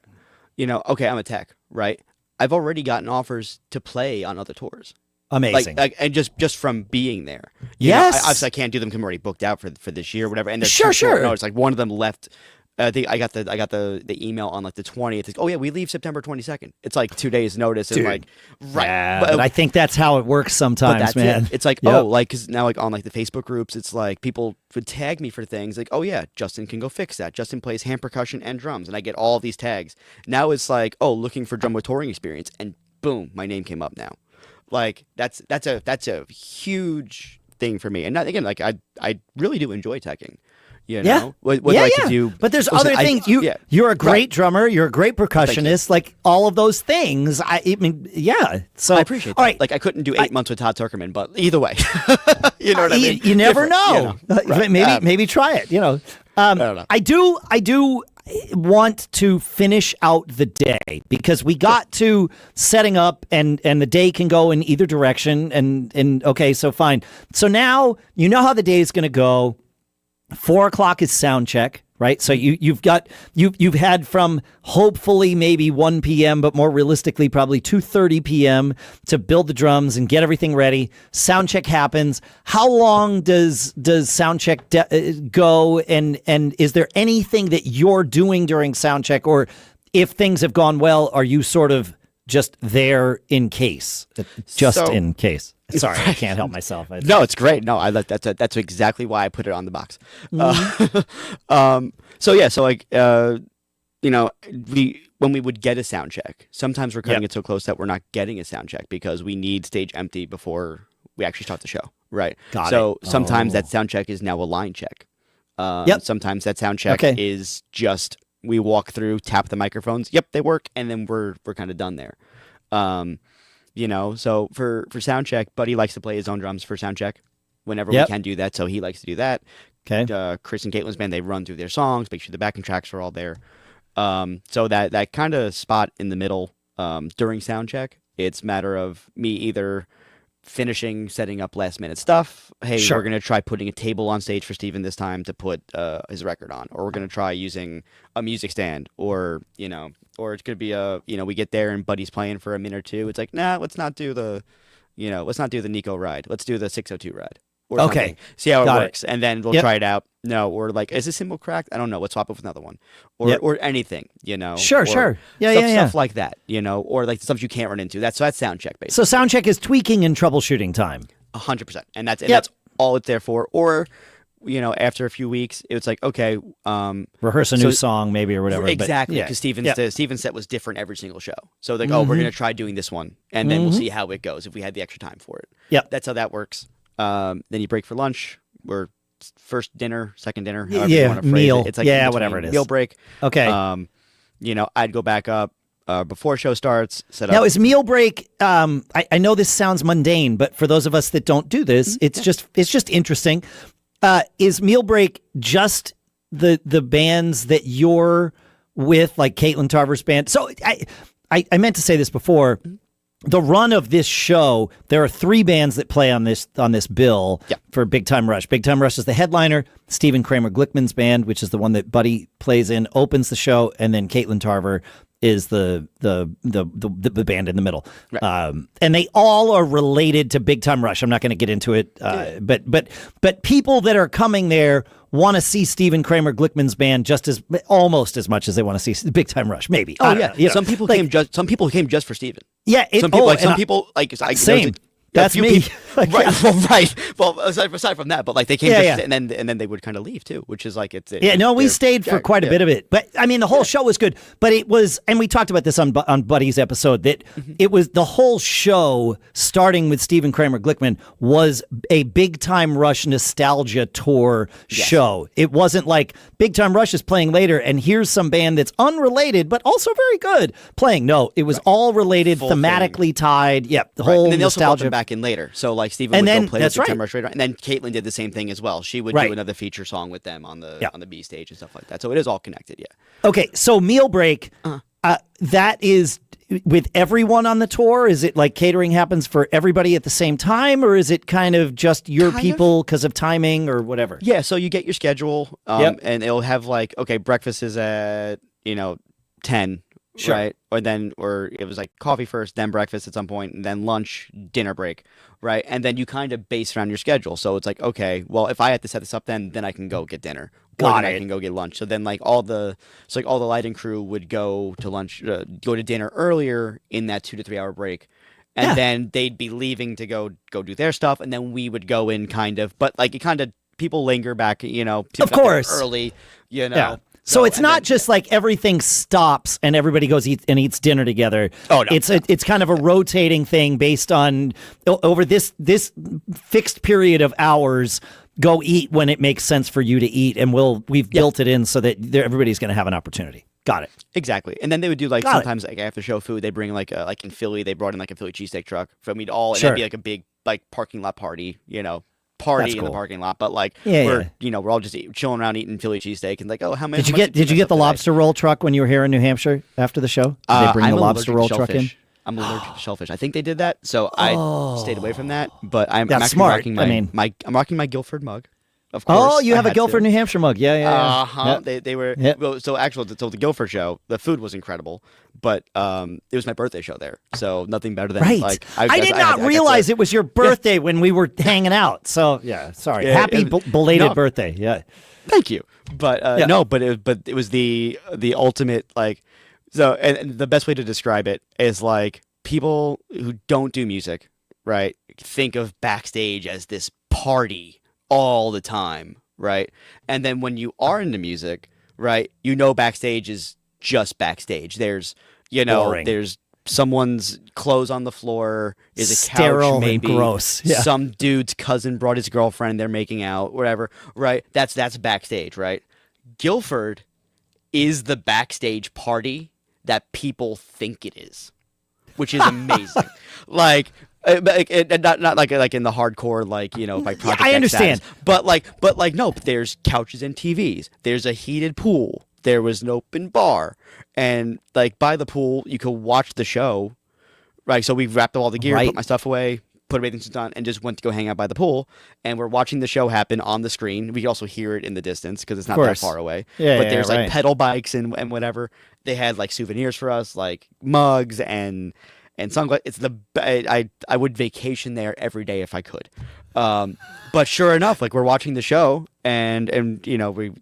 okay, I'm a tech, right? I've already gotten offers to play on other tours. Amazing. Like and just from being there. Yes. Obviously, I can't do them because I'm already booked out for this year or whatever. And sure. No, it's like one of them left. I think I got the email on like the 20th. It's, oh yeah, we leave September 22nd. It's like 2 days notice. Dude. And like, right. Yeah, but I think that's how it works sometimes, man. It's like, because now like on like the Facebook groups, it's like people would tag me for things like, oh yeah, Justin can go fix that. Justin plays hand percussion and drums. And I get all these tags. Now it's like, looking for drum with touring experience. And boom, my name came up now. Like that's a huge thing for me. And again, like I really do enjoy teching. What do I like to do? But there's other things. You're a great drummer. You're a great percussionist. Like all of those things. I mean, yeah. So I appreciate that. All right. Like I couldn't do 8 months with Todd Tuckerman, but either way, you know what I mean. You never know. Right. Maybe try it. I don't know. I do want to finish out the day because we got to setting up and the day can go in either direction and okay, so fine. So now you know how the day is going to go. 4 o'clock is sound check, right? So you've had from hopefully maybe 1 p.m., but more realistically probably 2:30 p.m. to build the drums and get everything ready. Sound check happens. How long does sound check go? And is there anything that you're doing during sound check, or if things have gone well, are you sort of just there in case? In case. Sorry, I can't help myself. No, it's great. No, that's exactly why I put it on the box. Mm-hmm. When we would get a sound check, sometimes we're cutting it so close that we're not getting a sound check because we need stage empty before we actually start the show, right? Sometimes that sound check is now a line check. Sometimes that sound check is just we walk through, tap the microphones. Yep, they work, and then we're kind of done there. So for sound check, Buddy likes to play his own drums for sound check whenever we can do that. So he likes to do that. Okay. Chris and Katelyn's band, they run through their songs, make sure the backing tracks are all there. So that kind of spot in the middle during sound check, it's a matter of me either finishing setting up last minute stuff. Hey, we're going to try putting a table on stage for Steven this time to put his record on, or we're going to try using a music stand, or it's going to be we get there and Buddy's playing for a minute or two. It's like, nah, let's not do the Nico ride. Let's do the 602 ride. or Okay. something. See how it Got it. works, and then we'll Yep. try it out. No, or like, is this cymbal cracked? I don't know. Let's swap it with another one, or Yep. or anything, you know. Sure, or sure. Yeah, stuff, yeah, yeah. stuff like that, you know, or like stuff you can't run into. That's sound check basically. So sound check is tweaking and troubleshooting time. 100%, and that's Yep. that's all it's there for. Or, you know, after a few weeks, it's like, okay, Rehearse a new song maybe or whatever. but exactly, yeah. because Yep. Steven's set was different every single show. So like, oh, we're gonna try doing this one, and then we'll see how it goes if we had the extra time for it. Yep. That's how that works. Then you break for lunch, or first dinner, second dinner, however Yeah, you want to phrase meal. it. It's like Yeah, in between, whatever it is. meal break. Okay. You know, I'd go back up before show starts, set Now, up. is meal break? I know this sounds mundane, but for those of us that don't do this, it's just interesting. Is meal break just the bands that you're with, like Katelyn Tarver's band? So I meant to say this before. The run of this show, there are 3 bands that play on this bill for Big Time Rush. Big Time Rush is the headliner. Stephen Kramer Glickman's band, which is the one that Buddy plays in, opens the show, and then Katelyn Tarver is the band in the middle. Right. And they all are related to Big Time Rush. I'm not going to get into it, but people that are coming there want to see Stephen Kramer Glickman's band almost as much as they want to see Big Time Rush. Maybe. Oh I don't yeah, know, you know. some people came just for Steven. Yeah, Some people same. That's me. Right. Well, right. Well, aside from that, but like they came Yeah, and then they would kind of leave too, which is like we stayed for quite a bit of it. But I mean, the whole show was good. But it was, and we talked about this on Buddy's episode, that it was the whole show, starting with Stephen Kramer Glickman, was a Big Time Rush nostalgia tour show. It wasn't like Big Time Rush is playing later, and here's some band that's unrelated but also very good playing. No, it was all related, Full thematically tied. Yep, the Right. whole And then they also brought nostalgia. them back in later. So like Steven And would then- go play that's with Big right. Time Rush later, and then Katelyn did the same thing as well. She would Right. do another feature song with them on the B stage and stuff like that. So it is all connected. Yeah. Okay, so meal break, that is with everyone on the tour? Is it like catering happens for everybody at the same time, or is it kind of just your people because of timing or whatever? Yeah. So you get your schedule, and it'll have like, okay, breakfast is at 10. Sure. Right. Or it was like coffee first, then breakfast at some point, and then lunch, dinner break. Right. And then you kind of base around your schedule. So it's like, okay, well, if I have to set this up, then I can go get dinner. Got I it. can go get lunch. So then all the lighting crew would go to lunch, go to dinner earlier in that 2 to 3 hour break. And then they'd be leaving to go do their stuff. And then we would go in but like it kind of, people linger back, people Of got there course. early, Yeah. So it's not just like everything stops and everybody goes eats dinner together. Oh, no. It's kind of a rotating thing based on over this fixed period of hours. Go eat when it makes sense for you to eat, and we've built it in so that everybody's going to have an opportunity. Got it. Exactly. And then they would do sometimes like after show food, they bring like in Philly, they brought in like a Philly cheesesteak truck for me all, and Sure. it'd be like a big like parking lot party, party That's in the cool. parking lot, but like Yeah, we're all just chilling around eating Philly cheesesteak and like, oh, how many? Did you get the lobster roll truck when you were here in New Hampshire after the show? Did they bring the lobster roll truck in? I'm allergic to shellfish. I think they did that, so I stayed away from that. But I'm That's actually smart. rocking I'm rocking my Gilford mug. Of course. Oh, you have I a had Gilford, to. New Hampshire mug. Yeah. Yep. They were Yep. well. So the Gilford show, the food was incredible, but it was my birthday show there, so nothing better than Right. like I did not realize it was your birthday when we were hanging out. So sorry. Yeah, Happy belated birthday. Yeah. Thank you, but no, but it was the ultimate like. So and the best way to describe it is like people who don't do music, right, think of backstage as this party all the time, right? And then when you are into music, right, backstage is just backstage. There's, Boring. there's someone's clothes on the floor, is a Sterile couch maybe. and gross. Yeah. Some dude's cousin brought his girlfriend, they're making out, whatever, right? That's backstage, right? Gilford is the backstage party that people think it is, which is amazing. Not like in the hardcore, by Project I X understand. status. But no, but there's couches and TVs. There's a heated pool. There was an open bar, and like by the pool, you could watch the show. Right, so we wrapped up all the gear, Right. put my stuff away, put everything on, and just went to go hang out by the pool. And we're watching the show happen on the screen. We could also hear it in the distance because it's not that course. far away. Yeah, but yeah, there's right. like pedal bikes and whatever. They had like souvenirs for us, like mugs and and sunglasses. I would vacation there every day if I could. But sure enough, like we're watching the show, and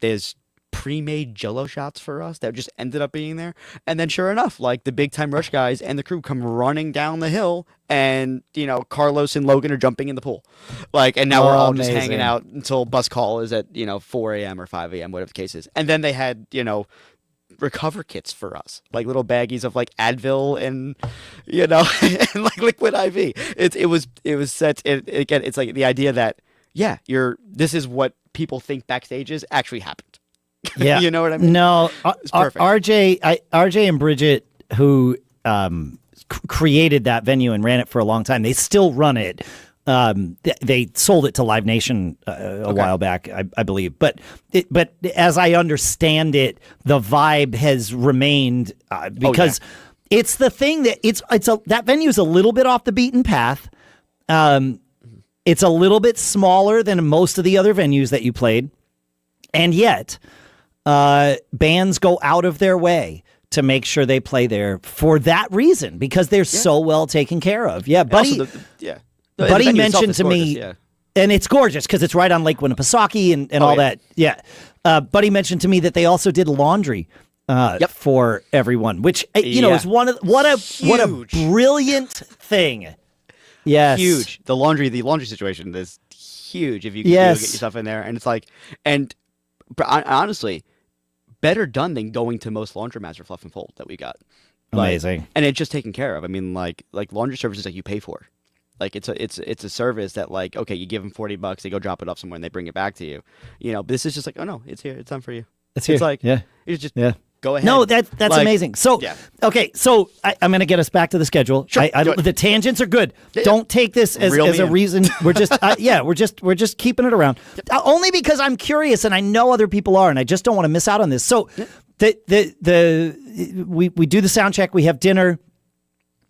there's pre-made Jello shots for us that just ended up being there, and then sure enough, like the Big Time Rush guys and the crew come running down the hill, and Carlos and Logan are jumping in the pool, like, and now we're all just hanging out until bus call is at 4 a.m. or 5 a.m. whatever the case is, and then they had recover kits for us, like little baggies of like Advil and and like liquid IV. It was set. Again, it's like the idea that this is what people think backstage is actually happened. Yeah, you know what I mean? No, it's perfect. RJ and Bridget, who created that venue and ran it for a long time, they still run it. They sold it to Live Nation a while back, I believe. But as I understand it, the vibe has remained because it's the thing that that venue is a little bit off the beaten path. It's a little bit smaller than most of the other venues that you played, and yet bands go out of their way to make sure they play there for that reason, because they're so well taken care of. Yeah, Buddy. Buddy mentioned to me, and it's gorgeous because it's right on Lake Winnipesaukee and all that. Yeah. Buddy mentioned to me that they also did laundry for everyone, which is what a brilliant thing. Yes. Huge. The laundry situation is huge if you can get yourself in there, and it's like, but honestly, better done than going to most laundromats or fluff and fold that we got. Amazing. And it's just taken care of. I mean, like laundry services that you pay for. Like it's a service that, like, okay, you give them $40, they go drop it off somewhere and they bring it back to you. But this is just like, oh no, it's here, it's done for you. It's here. It's like, you just go ahead. No, that's amazing. So, okay, so I'm going to get us back to the schedule. Sure, the tangents are good. Yeah. Don't take this as a reason. We're just we're just keeping it around. Only because I'm curious and I know other people are, and I just don't want to miss out on this. So, we do the sound check, we have dinner,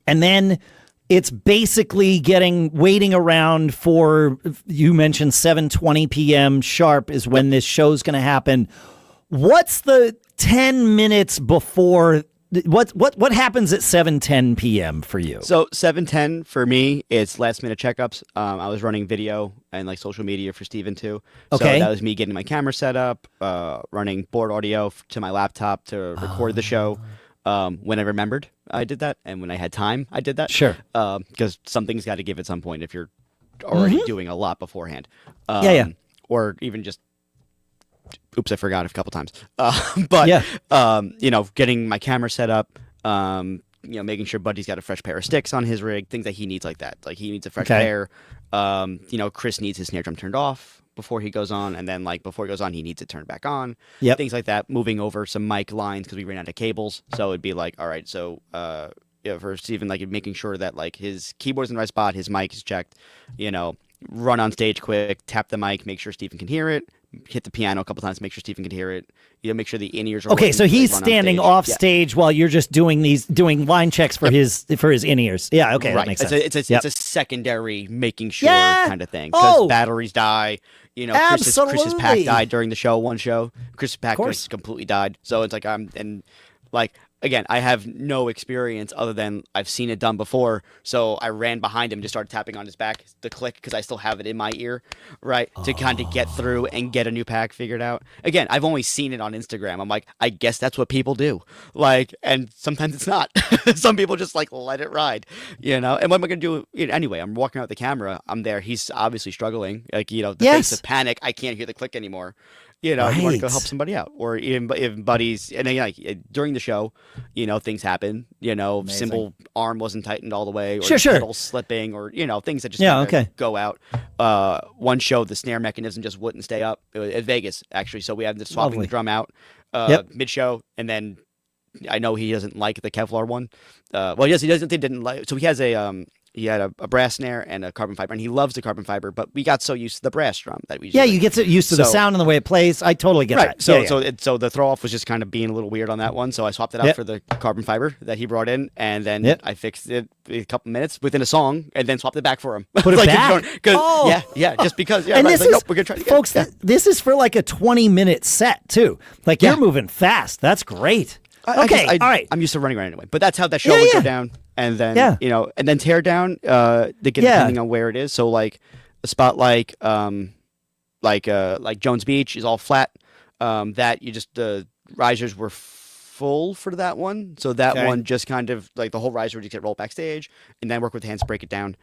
and then it's basically waiting around for, you mentioned 7:20 p.m. sharp is when this show's going to happen. What's the 10 minutes before? What happens at 7:10 p.m. for you? So 7:10 for me, it's last minute checkups. I was running video and like social media for Steven too. Okay. So that was me getting my camera set up, running board audio to my laptop to record the show. When I remembered, I did that, and when I had time, I did that. Sure. Because something's got to give at some point if you're already doing a lot beforehand. Or even just, oops, I forgot a couple times. Getting my camera set up, making sure Buddy's got a fresh pair of sticks on his rig, things that he needs like that. Like he needs a fresh pair. Chris needs his snare drum turned off before he goes on, and then like before he goes on, he needs it turned back on. Yep. Things like that. Moving over some mic lines because we ran out of cables, so it'd be like, all right, so for Steven, like making sure that like his keyboard's in the right spot, his mic is checked, run on stage quick, tap the mic, make sure Steven can hear it, hit the piano a couple times, make sure Steven can hear it, make sure the in-ears are okay, working, so he's standing off stage while you're just doing line checks for his in-ears. Yeah, okay, right. That makes sense. It's a secondary making sure kind of thing, because batteries die. Chris's pack died during the show. One show, Chris's pack just completely died. So it's like again, I have no experience other than I've seen it done before. So I ran behind him and just started tapping on his back, the click, because I still have it in my ear, right, to kind of get through and get a new pack figured out. Again, I've only seen it on Instagram. I'm like, I guess that's what people do. Like, and sometimes it's not. Some people just like let it ride, And what am I going to do anyway? I'm walking out with the camera. I'm there. He's obviously struggling. Like, the face of panic. I can't hear the click anymore. You want to go help somebody out, or even buddies. And then, like during the show, things happen. Cymbal arm wasn't tightened all the way, or pedal slipping, or things that just go out. One show, the snare mechanism just wouldn't stay up. It was at Vegas actually, so we had to swapping the drum out mid show, and then I know he doesn't like the Kevlar one. He didn't like. So he has he had a brass snare and a carbon fiber, and he loves the carbon fiber, but we got so used to the brass drum that we just you get used to the sound and the way it plays. I totally get that. So the throw off was just kind of being a little weird on that one, so I swapped it out for the carbon fiber that he brought in, and then I fixed it a couple minutes within a song, and then swapped it back for him. Put it back? Just because. And this is, we're gonna try to folks, this is for like a 20-minute set too. Like you're moving fast. That's great. All right. I'm used to running around anyway, but that's how that show would go down. and then Yeah. and then Teardown, depending on where it is. So like a spot like Jones Beach is all flat. That you just the risers were full for that one, so that one just kind of like the whole riser would just get rolled backstage, and then work with hands to break it down.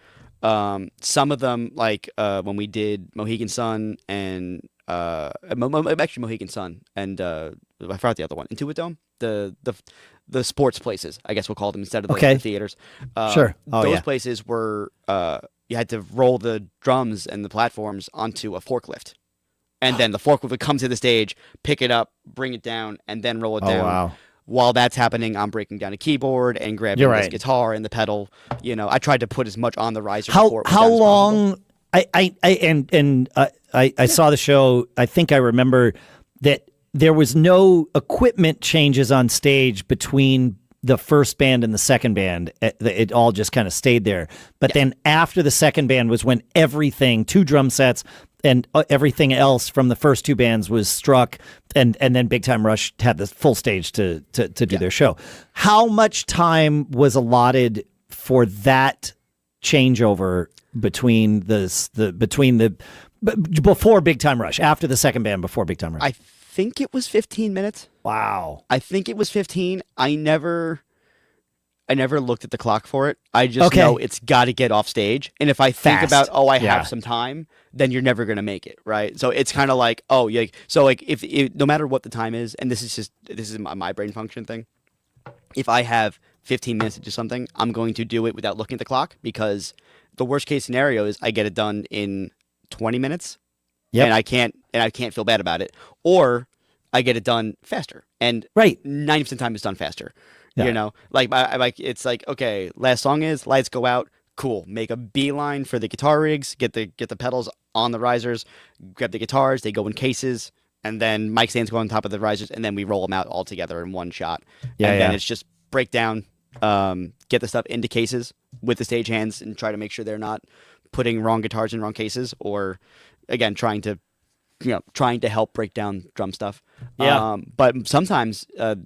Some of them like when we did Mohegan Sun and actually Mohegan Sun and I forgot the other one, Intuit Dome, the sports places, I guess we'll call them instead of the theaters. Sure. Those places were you had to roll the drums and the platforms onto a forklift. And then the forklift would come to the stage, pick it up, bring it down, and then roll it down. Wow. While that's happening, I'm breaking down a keyboard and grabbing this guitar and the pedal. I tried to put as much on the riser. How long? I saw the show. I think I remember that there was no equipment changes on stage between the first band and the second band. It all just kind of stayed there. But then after the second band was when everything, 2 drum sets and everything else from the first 2 bands was struck, and then Big Time Rush had the full stage to do their show. How much time was allotted for that changeover between before Big Time Rush, after the second band, before Big Time Rush? I think it was 15 minutes. Wow. I think it was 15. I never looked at the clock for it. I just know it's got to get off stage. And if I think about, I have some time, then you're never going to make it, right? So it's kind of like, so like if no matter what the time is, and this is my brain function thing. If I have 15 minutes to do something, I'm going to do it without looking at the clock, because the worst case scenario is I get it done in 20 minutes. Yep. And I can't feel bad about it, or I get it done faster. And 90% of the time it's done faster. Yeah. It's like, okay, last song is lights go out. Cool. Make a beeline for the guitar rigs, get the pedals on the risers, grab the guitars, they go in cases, and then mic stands go on top of the risers, and then we roll them out all together in one shot. Then it's just break down, get the stuff into cases with the stagehands and try to make sure they're not putting wrong guitars in wrong cases, or again, trying to help break down drum stuff. Yeah. But sometimes I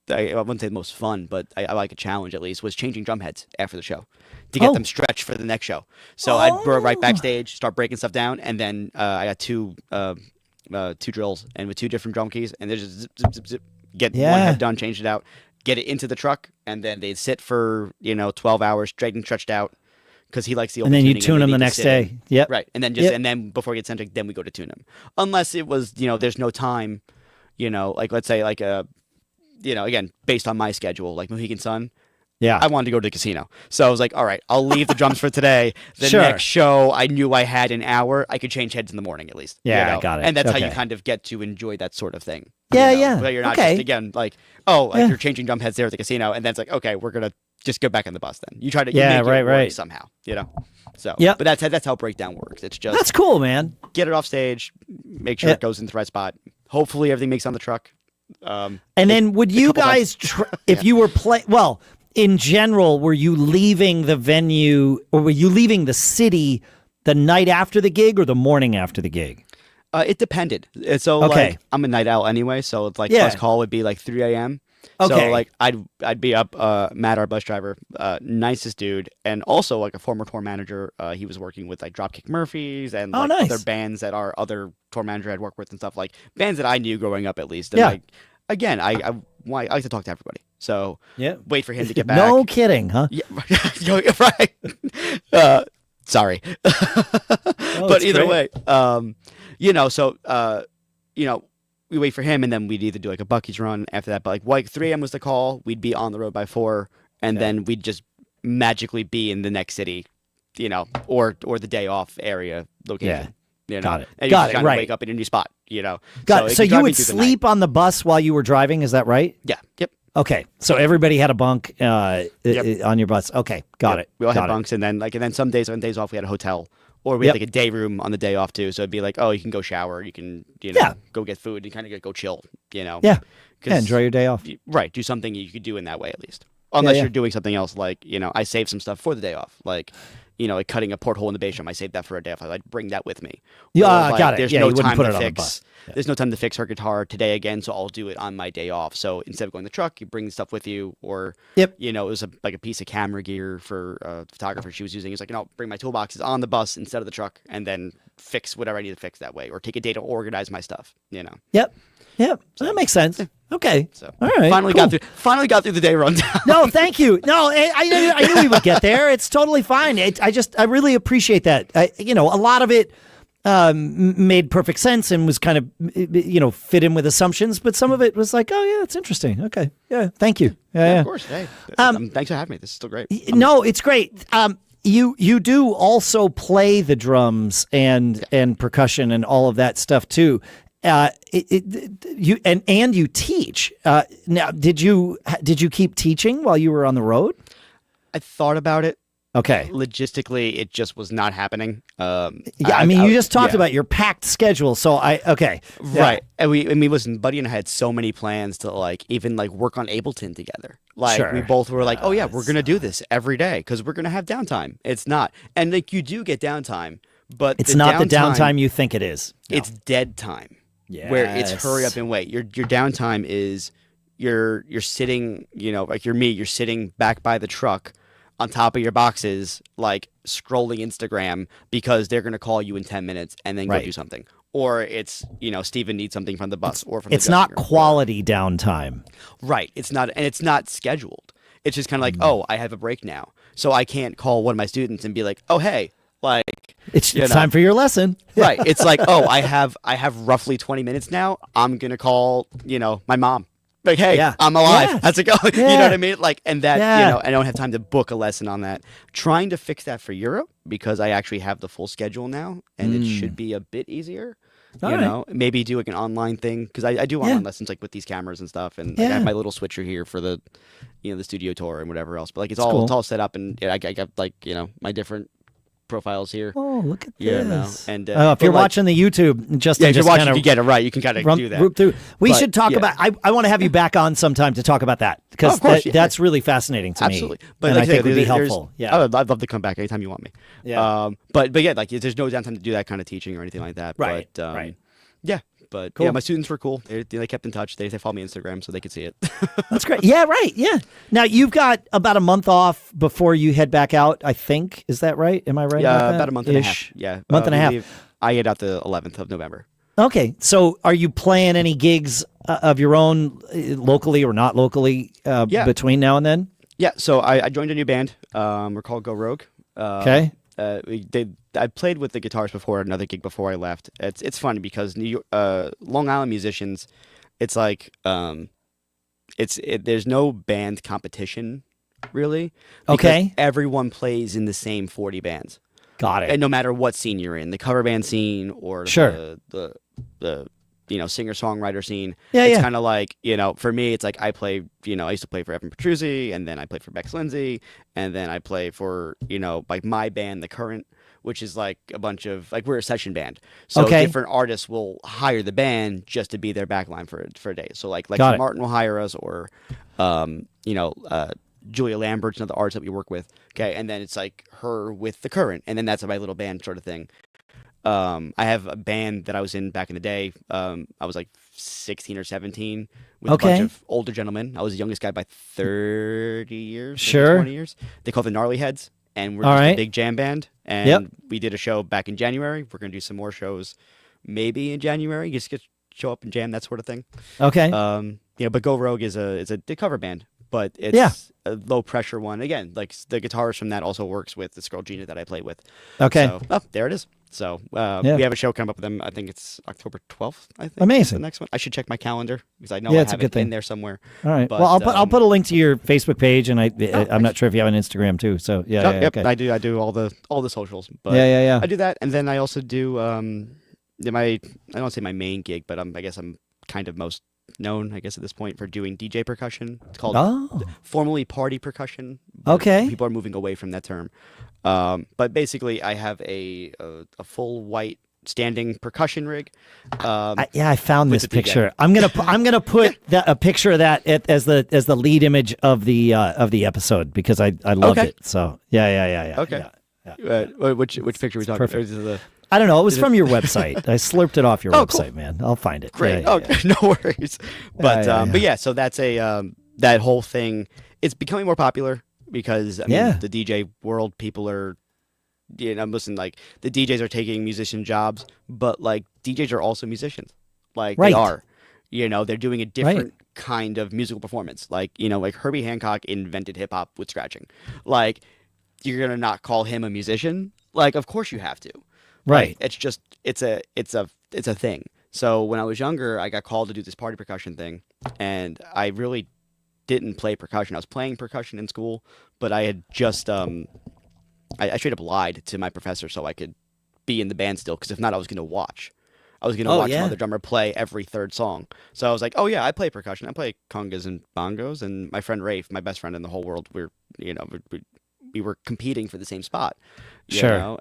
wouldn't say the most fun, but I like a challenge at least, was changing drum heads after the show to get them stretched for the next show. So I'd go right backstage, start breaking stuff down, and then I got two drills and with 2 different drum keys, and they just zip, zip, zip, zip, get one head done, change it out, get it into the truck, and then they'd sit for 12 hours, straight and stretched out, because he likes the old. And then you tune them the next day. Yep. Right, and then and then before he gets sent, then we go to tune him, unless it was there's no time, like let's say like a. Again, based on my schedule, like Mohegan Sun, I wanted to go to the casino. So I was like, all right, I'll leave the drums for today. The next show, I knew I had an hour. I could change heads in the morning at least. Yeah, I got it. And that's how you kind of get to enjoy that sort of thing. Yeah. But you're not just, again, like, you're changing drum heads there at the casino, and then it's like, okay, we're going to just go back on the bus then. You try to make it work somehow, So, but that's how breakdown works. It's just... That's cool, man. Get it off stage, make sure it goes into the right spot. Hopefully everything makes on the truck. And then would you guys, if you were in general, were you leaving the venue, or were you leaving the city the night after the gig or the morning after the gig? It depended. So like, I'm a night owl anyway, so it's like bus call would be like 3 a.m. Okay. So like I'd be up, Matt, our bus driver, nicest dude, and also like a former tour manager. He was working with like Dropkick Murphys and other bands that our other tour manager had worked with and stuff, like bands that I knew growing up at least. And like, again, I like to talk to everybody. So wait for him to get back. No kidding, huh? Yeah, right. Sorry. But either way, we wait for him, and then we'd either do like a Buc-ee's run after that. But like 3 a.m. was the call. We'd be on the road by 4, and then we'd just magically be in the next city, or the day off area location. Got it. And you just kind of wake up in a new spot, Got it. So you would sleep on the bus while you were driving, is that right? Yeah. Yep. Okay. So everybody had a bunk on your bus. Okay. Got it. We all had bunks, and then some days on days off we had a hotel. Or we had like a day room on the day off too. So it'd be like, you can go shower, you can, go get food, and kind of go chill, Yeah. Enjoy your day off. Right. Do something you could do in that way at least. Unless you're doing something else, like, I save some stuff for the day off. Like, like cutting a porthole in the bass drum. I saved that for a day. If I like bring that with me. Yeah, Like, got it. There's Yeah, no you wouldn't time put to it on the fix. bus. Yeah. There's no time to fix her guitar today again, so I'll do it on my day off. So instead of going to the truck, you bring the stuff with you, or Yep. it was like a piece of camera gear for a photographer she was using. It's like, bring my toolboxes on the bus instead of the truck, and then fix whatever I need to fix that way, or take a day to organize my stuff. Yep. So that makes sense. Okay. So all right. Finally got through the day rundown. No, thank you. No, I knew we would get there. It's totally fine. I really appreciate that. A lot of it made perfect sense and was kind of fit in with assumptions, but some of it was like, oh yeah, it's interesting. Okay, yeah, thank you. Yeah. Of course. Hey, thanks for having me. This is still great. No, it's great. You do also play the drums and percussion and all of that stuff too. You teach. Now, did you keep teaching while you were on the road? I thought about it. Okay. Logistically, it just was not happening. You just talked about your packed schedule, so okay. Right. And listen, Buddy and I had so many plans to even work on Ableton together. We both were like, oh yeah, we're going to do this every day because we're going to have downtime. It's not. And you do get downtime, but it's not the downtime you think it is. No. It's dead time. Yes. Where it's hurry up and wait. Your downtime is you're sitting, like you're sitting back by the truck on top of your boxes, scrolling Instagram because they're going to call you in 10 minutes and then go do something. Or it's, Steven needs something from the bus or from the It's not quality downtime. Right. It's not, and it's not scheduled. It's just kind of like, oh, I have a break now. So I can't call one of my students and be like, oh, hey, it's time for your lesson. Right. It's like, oh, I have roughly 20 minutes now. I'm going to call, my mom. Like, hey, I'm alive. Yeah. How's it going? You know what I mean? And that, I don't have time to book a lesson on that. Trying to fix that for Europe because I actually have the full schedule now and it should be a bit easier. Maybe do an online thing because I do online lessons with these cameras and stuff. And I have my little switcher here for the, the studio tour and whatever else. But it's all set up and I got my different profiles here. Oh, look at this! And if you're watching the YouTube, Justin, if you're watching, you get it right. You can kind of do that. Through. We should talk about. I want to have you back on sometime to talk about that because that's really fascinating to me. Absolutely, but I think it would be helpful. Yeah, I'd love to come back anytime you want me. Yeah, but there's no downtime to do that kind of teaching or anything like that. Right. But, right. Yeah. But cool. My students were cool. They kept in touch. They follow me on Instagram so they could see it. That's great. Yeah, right. Yeah. Now you've got about a month off before you head back out, I think. Is that right? Am I right? Yeah, about a month and a half. Yeah. Month and a half. I get out the 11th of November. Okay. So are you playing any gigs of your own locally or not locally between now and then? Yeah. So I joined a new band. We're called Go Rogue. Okay. I played with the guitars before another gig before I left. It's funny because New York, Long Island musicians, it's there's no band competition really. Okay. Everyone plays in the same 40 bands. Got it. And no matter what scene you're in, the cover band scene or the singer-songwriter scene. It's kind of like, for me, it's like I play, I used to play for Evan Petruzzi, and then I played for Bex Lindsay, and then I play for, my band, The Current, which is a bunch of, we're a session band. So different artists will hire the band just to be their backline for a day. So Martin will hire us or, Julia Lambert's another artist that we work with. Okay. And then it's her with The Current. And then that's my little band sort of thing. I have a band that I was in back in the day. I was 16 or 17 with a bunch of older gentlemen. I was the youngest guy by 30 years, 20 years. They call the Gnarly Heads, and we're just a big jam band. And we did a show back in January. We're going to do some more shows maybe in January. You just show up and jam, that sort of thing. Okay. But Go Rogue is a cover band, but it's a low pressure one. Again, the guitarist from that also works with this girl Gina that I play with. Okay. So, there it is. So we have a show coming up with them. I think it's October 12th. I think. Amazing. The next one. I should check my calendar because I know I have a good it thing. in there somewhere. All right. But, well, I'll put a link to your Facebook page, and I'm not sure if you have an Instagram too. So okay. I do all the socials. But yeah. I do that, and then I also do I don't say my main gig, but I guess I'm kind of most known, I guess, at this point for doing DJ percussion. It's called formerly party percussion. Okay. People are moving away from that term. But basically, I have a full white standing percussion rig. I found this picture. I'm gonna put a picture of that as the lead image of the episode because I loved it. So yeah. Okay. Which picture are we talking about? I don't know. It was from your website. I slurped it off your website, cool. man. I'll find it. Great. No worries. But yeah, so that's that whole thing. It's becoming more popular because I mean, the DJ world, people are, listen, like the DJs are taking musician jobs, but like DJs are also musicians. Like they are, they're doing a different kind of musical performance. Like, like Herbie Hancock invented hip hop with scratching. Like, you're going to not call him a musician? Like, of course you have to. Right. It's just, it's a thing. So when I was younger, I got called to do this party percussion thing, and I really didn't play percussion. I was playing percussion in school, but I had just, I straight up lied to my professor so I could be in the band still, because if not, I was going to watch. I was going to watch another drummer play every third song. So I was like, oh yeah, I play percussion. I play congas and bongos, and my friend Rafe, my best friend in the whole world, we were competing for the same spot.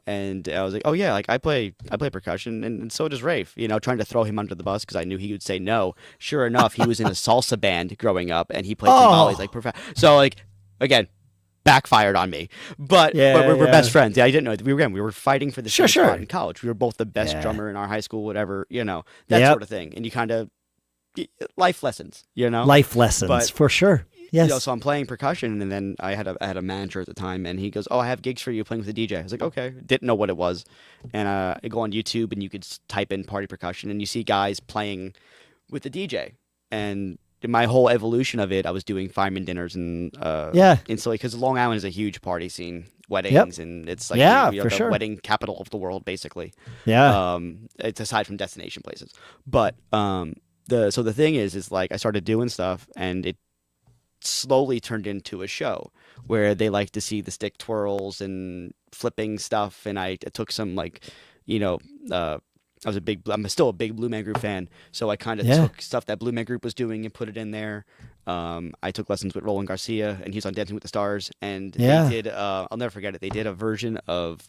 And I was like, oh yeah, like I play percussion, and so does Rafe, trying to throw him under the bus because I knew he would say no. Sure enough, he was in a salsa band growing up, and he played timbales like so like, again, backfired on me, but we're best friends. I didn't know we were fighting for the same spot in college. We were both the best drummer in our high school, whatever, that sort of thing. And you kind of life lessons, life lessons for sure. Yes. So I'm playing percussion, and then I had a manager at the time, and he goes, "Oh, I have gigs for you playing with the DJ." I was like, "Okay." Didn't know what it was, and I go on YouTube, and you could type in party percussion, and you see guys playing with the DJ. And in my whole evolution of it, I was doing fireman dinners and because Long Island is a huge party scene, weddings, and it's like the wedding capital of the world, basically. Yeah. It's aside from destination places, but the thing is like I started doing stuff, and it slowly turned into a show where they like to see the stick twirls and flipping stuff, and I took some like, I'm still a big Blue Man Group fan, so I kind of took stuff that Blue Man Group was doing and put it in there. I took lessons with Roland Garcia, and he's on Dancing with the Stars, and they did I'll never forget it. They did a version of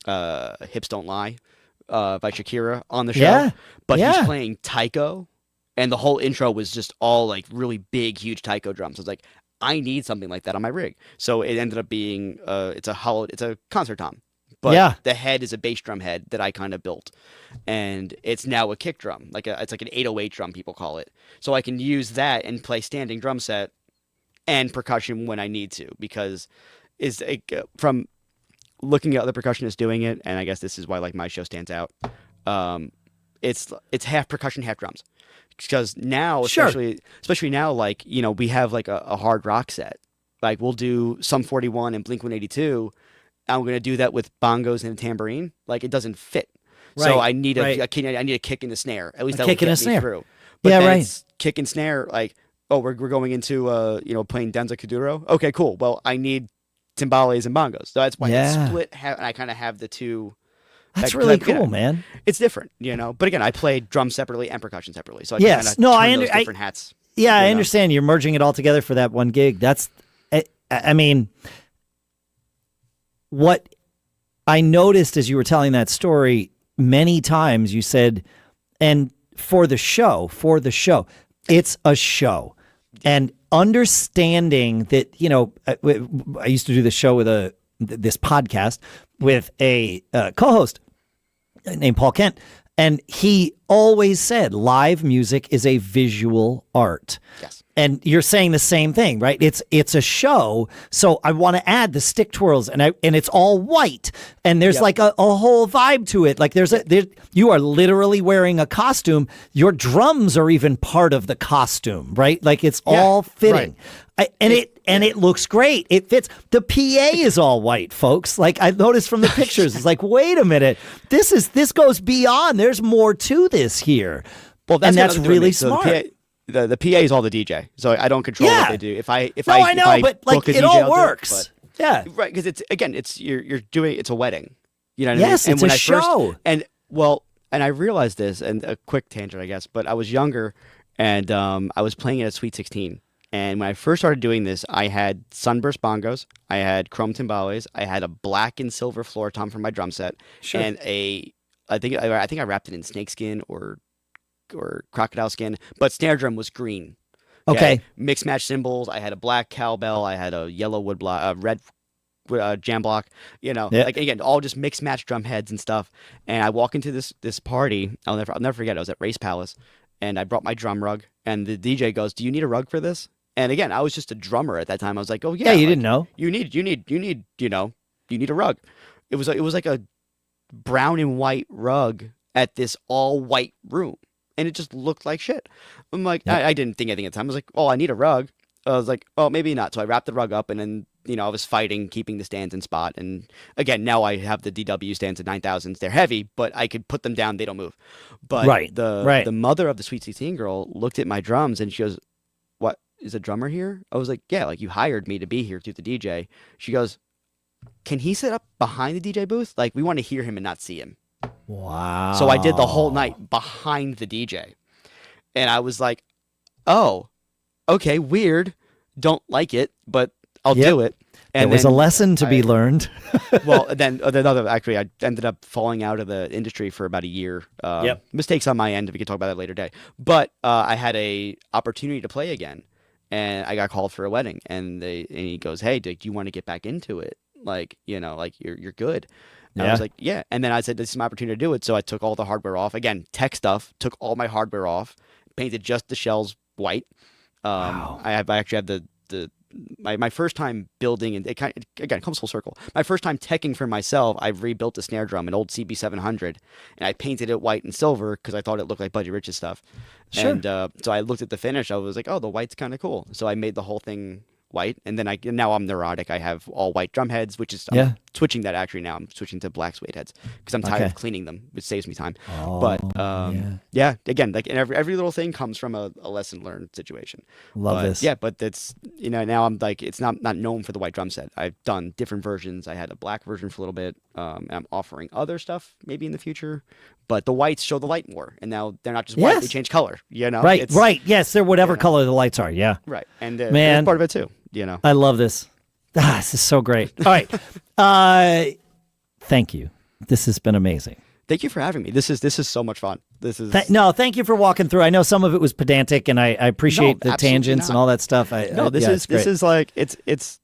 Hips Don't Lie by Shakira on the show, but he's playing taiko. And the whole intro was just all like really big, huge taiko drums. I was like, I need something like that on my rig. So it ended up being it's a concert tom, but the head is a bass drum head that I kind of built, and it's now a kick drum, it's like an 808 drum, people call it. So I can use that and play standing drum set and percussion when I need to, because from looking at other percussionists doing it, and I guess this is why like my show stands out. It's half percussion, half drums. Because now, especially now, like, we have like a hard rock set. Like we'll do Sum 41 and Blink 182. I'm going to do that with bongos and a tambourine. Like it doesn't fit. Right, so I need I need a kick and a snare. At least that will get me through. But then it's kick and snare. Like, oh, we're going into playing Denza Kuduro. Okay, cool. Well, I need timbales and bongos. So that's why it's split. And I kind of have the two. That's really cool, man. It's different, But again, I play drums separately and percussion separately, so I can kind of turn those different hats. Yeah, I understand. You're merging it all together for that one gig. That's, I mean, what I noticed as you were telling that story, many times you said, and for the show, it's a show, and understanding that I used to do this show with this podcast with a co-host named Paul Kent, and he always said live music is a visual art. Yes. And you're saying the same thing, right? It's a show, so I want to add the stick twirls, and it's all white, and there's like a whole vibe to it. Like you are literally wearing a costume. Your drums are even part of the costume, right? Like it's all fitting. Right. It looks great. It fits. The PA is all white, folks. Like I noticed from the pictures, it's like, wait a minute, this goes beyond. There's more to this here. Well, that's really smart. The PA is all the DJ, so I don't control what they do. If I but like it all works. Right, because it's you're doing, it's a wedding. You know what I mean? Yes, it's a show. And I realized this, and a quick tangent, I guess, but I was younger, and I was playing it at Sweet 16. And when I first started doing this, I had sunburst bongos, I had chrome timbales, I had a black and silver floor tom for my drum set, and I think I wrapped it in snakeskin or crocodile skin, but snare drum was green. Okay. Mixed match cymbals. I had a black cowbell. I had a yellow red jam block, Yeah. like again, all just mixed match drum heads and stuff. And I walk into this party. I'll never forget. I was at Race Palace, and I brought my drum rug. And the DJ goes, "Do you need a rug for this?" And again, I was just a drummer at that time. I was like, "Oh yeah, Yeah, you like, didn't know. you need you need a rug." It was like a brown and white rug at this all white room, and it just looked like shit. I'm like, Yep. I didn't think anything at the time. I was like, "Oh, I need a rug." I was like, "Oh, maybe not." So I wrapped the rug up, and then I was fighting, keeping the stands in spot. And again, now I have the DW stands at 9,000s. They're heavy, but I could put them down. They don't move. But Right, the mother of the Sweet 16 girl looked at my drums, and she goes, "What, is a drummer here?" I was like, "Yeah, like you hired me to be here through the DJ." She goes, "Can he sit up behind the DJ booth? Like we want to hear him and not see him." Wow. So I did the whole night behind the DJ. And I was like, "Oh, okay, weird. Don't like it, but I'll do it." And there was a then lesson to be learned. well, then actually, I ended up falling out of the industry for about a year. Mistakes on my end. We can talk about that later day. But I had a opportunity to play again, and I got called for a wedding. And he goes, "Hey, do you want to get back into it? Like like you're good." And I was like, "Yeah." And then I said, "This is my opportunity to do it." So I took all the hardware off. Again, tech stuff. Took all my hardware off. Painted just the shells white. Wow. I actually have my first time building, and it comes full circle. My first time teching for myself, I rebuilt a snare drum, an old CB700, and I painted it white and silver because I thought it looked like Buddy Rich's stuff. Sure. And so I looked at the finish. I was like, "Oh, the white's kind of cool." So I made the whole thing white, and then now I'm neurotic. I have all white drum heads, which is I'm switching that actually now. I'm switching to black suede heads because I'm tired of cleaning them. It saves me time. Oh, but again, like every little thing comes from a lesson learned situation. Love this. Yeah, but that's now I'm like it's not known for the white drum set. I've done different versions. I had a black version for a little bit. And I'm offering other stuff maybe in the future. But the whites show the light more, and now they're not just white; they change color. Right, right. Yes, they're whatever color the lights are. Yeah, right. And man, that's part of it too. I love this. This is so great. All right, thank you. This has been amazing. Thank you for having me. This is so much fun. This is thank you for walking through. I know some of it was pedantic, and I appreciate the tangents and all that stuff. This is like it's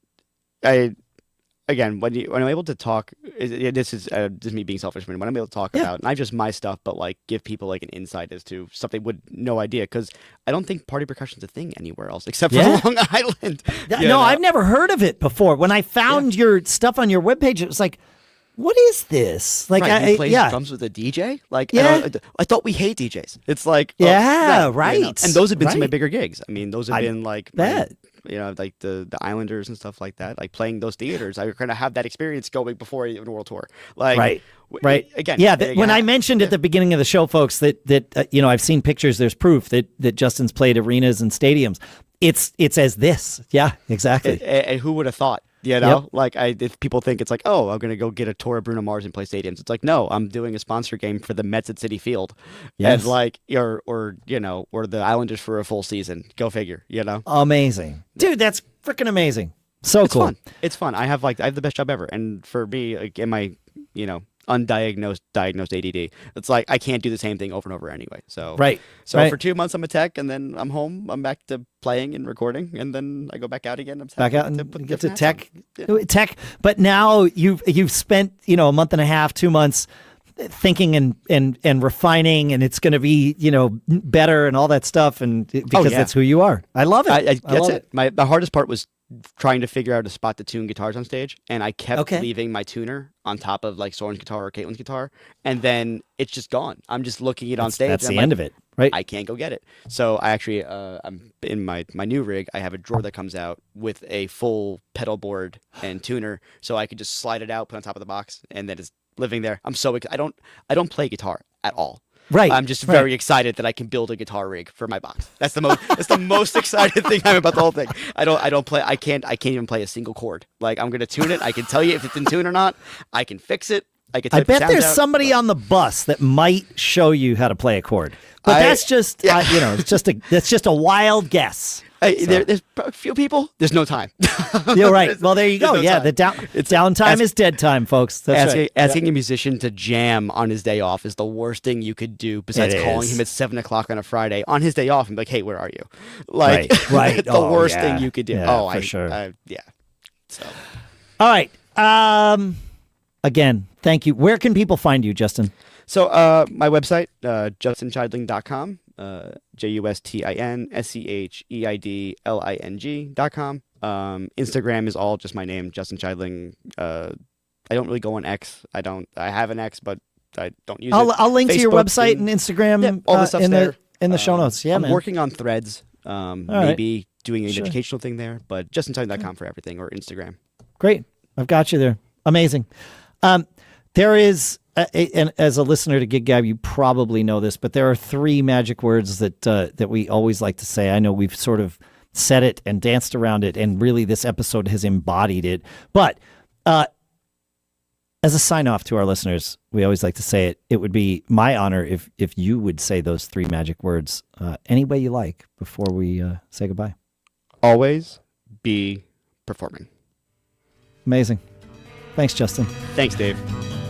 again, when I'm able to talk, this is just me being selfish. When I'm able to talk about not just my stuff, but like give people like an insight as to stuff they would no idea, because I don't think party percussion is a thing anywhere else except for Long Island. I've never heard of it before. When I found your stuff on your webpage, it was like, what is this? Like, he plays drums with a DJ? Like, I thought we hate DJs. It's like, right. And those have been some of my bigger gigs. I mean, those have been like, bet. Like the Islanders and stuff like that. Like playing those theaters, I kind of have that experience going before even a world tour. Like, right. Again, when I mentioned at the beginning of the show, folks, that I've seen pictures. There's proof that Justin's played arenas and stadiums. It's as this. Yeah, exactly. And who would have thought? Like if people think it's like, oh, I'm gonna go get a tour of Bruno Mars and play stadiums. It's like, no, I'm doing a sponsor game for the Mets at Citi Field, and like, or the Islanders for a full season. Go figure. Amazing, dude. That's freaking amazing. So cool. Fun. It's fun. I have the best job ever, and for me, like, in my diagnosed ADD, it's like I can't do the same thing over and over anyway. So for 2 months I'm a tech, and then I'm home. I'm back to playing and recording, and then I go back out again. I'm back out and get to tech. But now you've spent a month and a half, 2 months thinking and refining, and it's going to be better and all that stuff, and because that's who you are. I love it. That's it. The hardest part was trying to figure out a spot to tune guitars on stage, and I kept leaving my tuner on top of like Soren's guitar or Katelyn's guitar, and then it's just gone. I'm just looking at it on stage. That's the end of it, right? I can't go get it. So I actually, I'm in my new rig. I have a drawer that comes out with a full pedal board and tuner, so I could just slide it out, put it on top of the box, and then it's living there. I'm so I don't play guitar at all. Right. I'm just very excited that I can build a guitar rig for my box. That's the most excited thing I'm about the whole thing. I can't even play a single chord. Like, I'm gonna tune it. I can tell you if it's in tune or not. I can fix it. I bet there's somebody on the bus that might show you how to play a chord. But that's just that's just a wild guess. There's a few people. There's no time. You're right. Well, there you go. No downtime is dead time, folks. That's asking a musician to jam on his day off is the worst thing you could do. Besides calling him at 7:00 on a Friday on his day off and be like, "Hey, where are you?" Like, right. the worst thing you could do. Yeah, for sure. So. All right. Again, thank you. Where can people find you, Justin? So my website, justinscheidling.com, JustInCheidling.com. Instagram is all just my name, Justin Scheidling. I don't really go on X. I have an X, but I don't use it. I'll link to your Facebook website and Instagram. Yeah, all the stuff's there. In the show notes. Yeah, I'm man. working on Threads. Maybe doing an educational thing there, but justinscheidling.com for everything, or Instagram. Great. I've got you there. Amazing. There is, and as a listener to Gig Gab, you probably know this, but there are 3 magic words that we always like to say. I know we've sort of said it and danced around it, and really this episode has embodied it. But as a sign-off to our listeners, we always like to say it. It would be my honor if you would say those 3 magic words any way you like before we say goodbye. Always be performing. Amazing. Thanks, Justin. Thanks, Dave.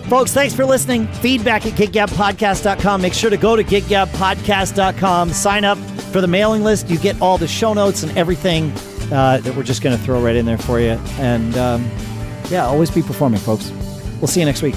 Folks, thanks for listening. Feedback at giggabpodcast.com. Make sure to go to giggabpodcast.com. Sign up for the mailing list. You get all the show notes and everything that we're just going to throw right in there for you. And, always be performing, folks. We'll see you next week.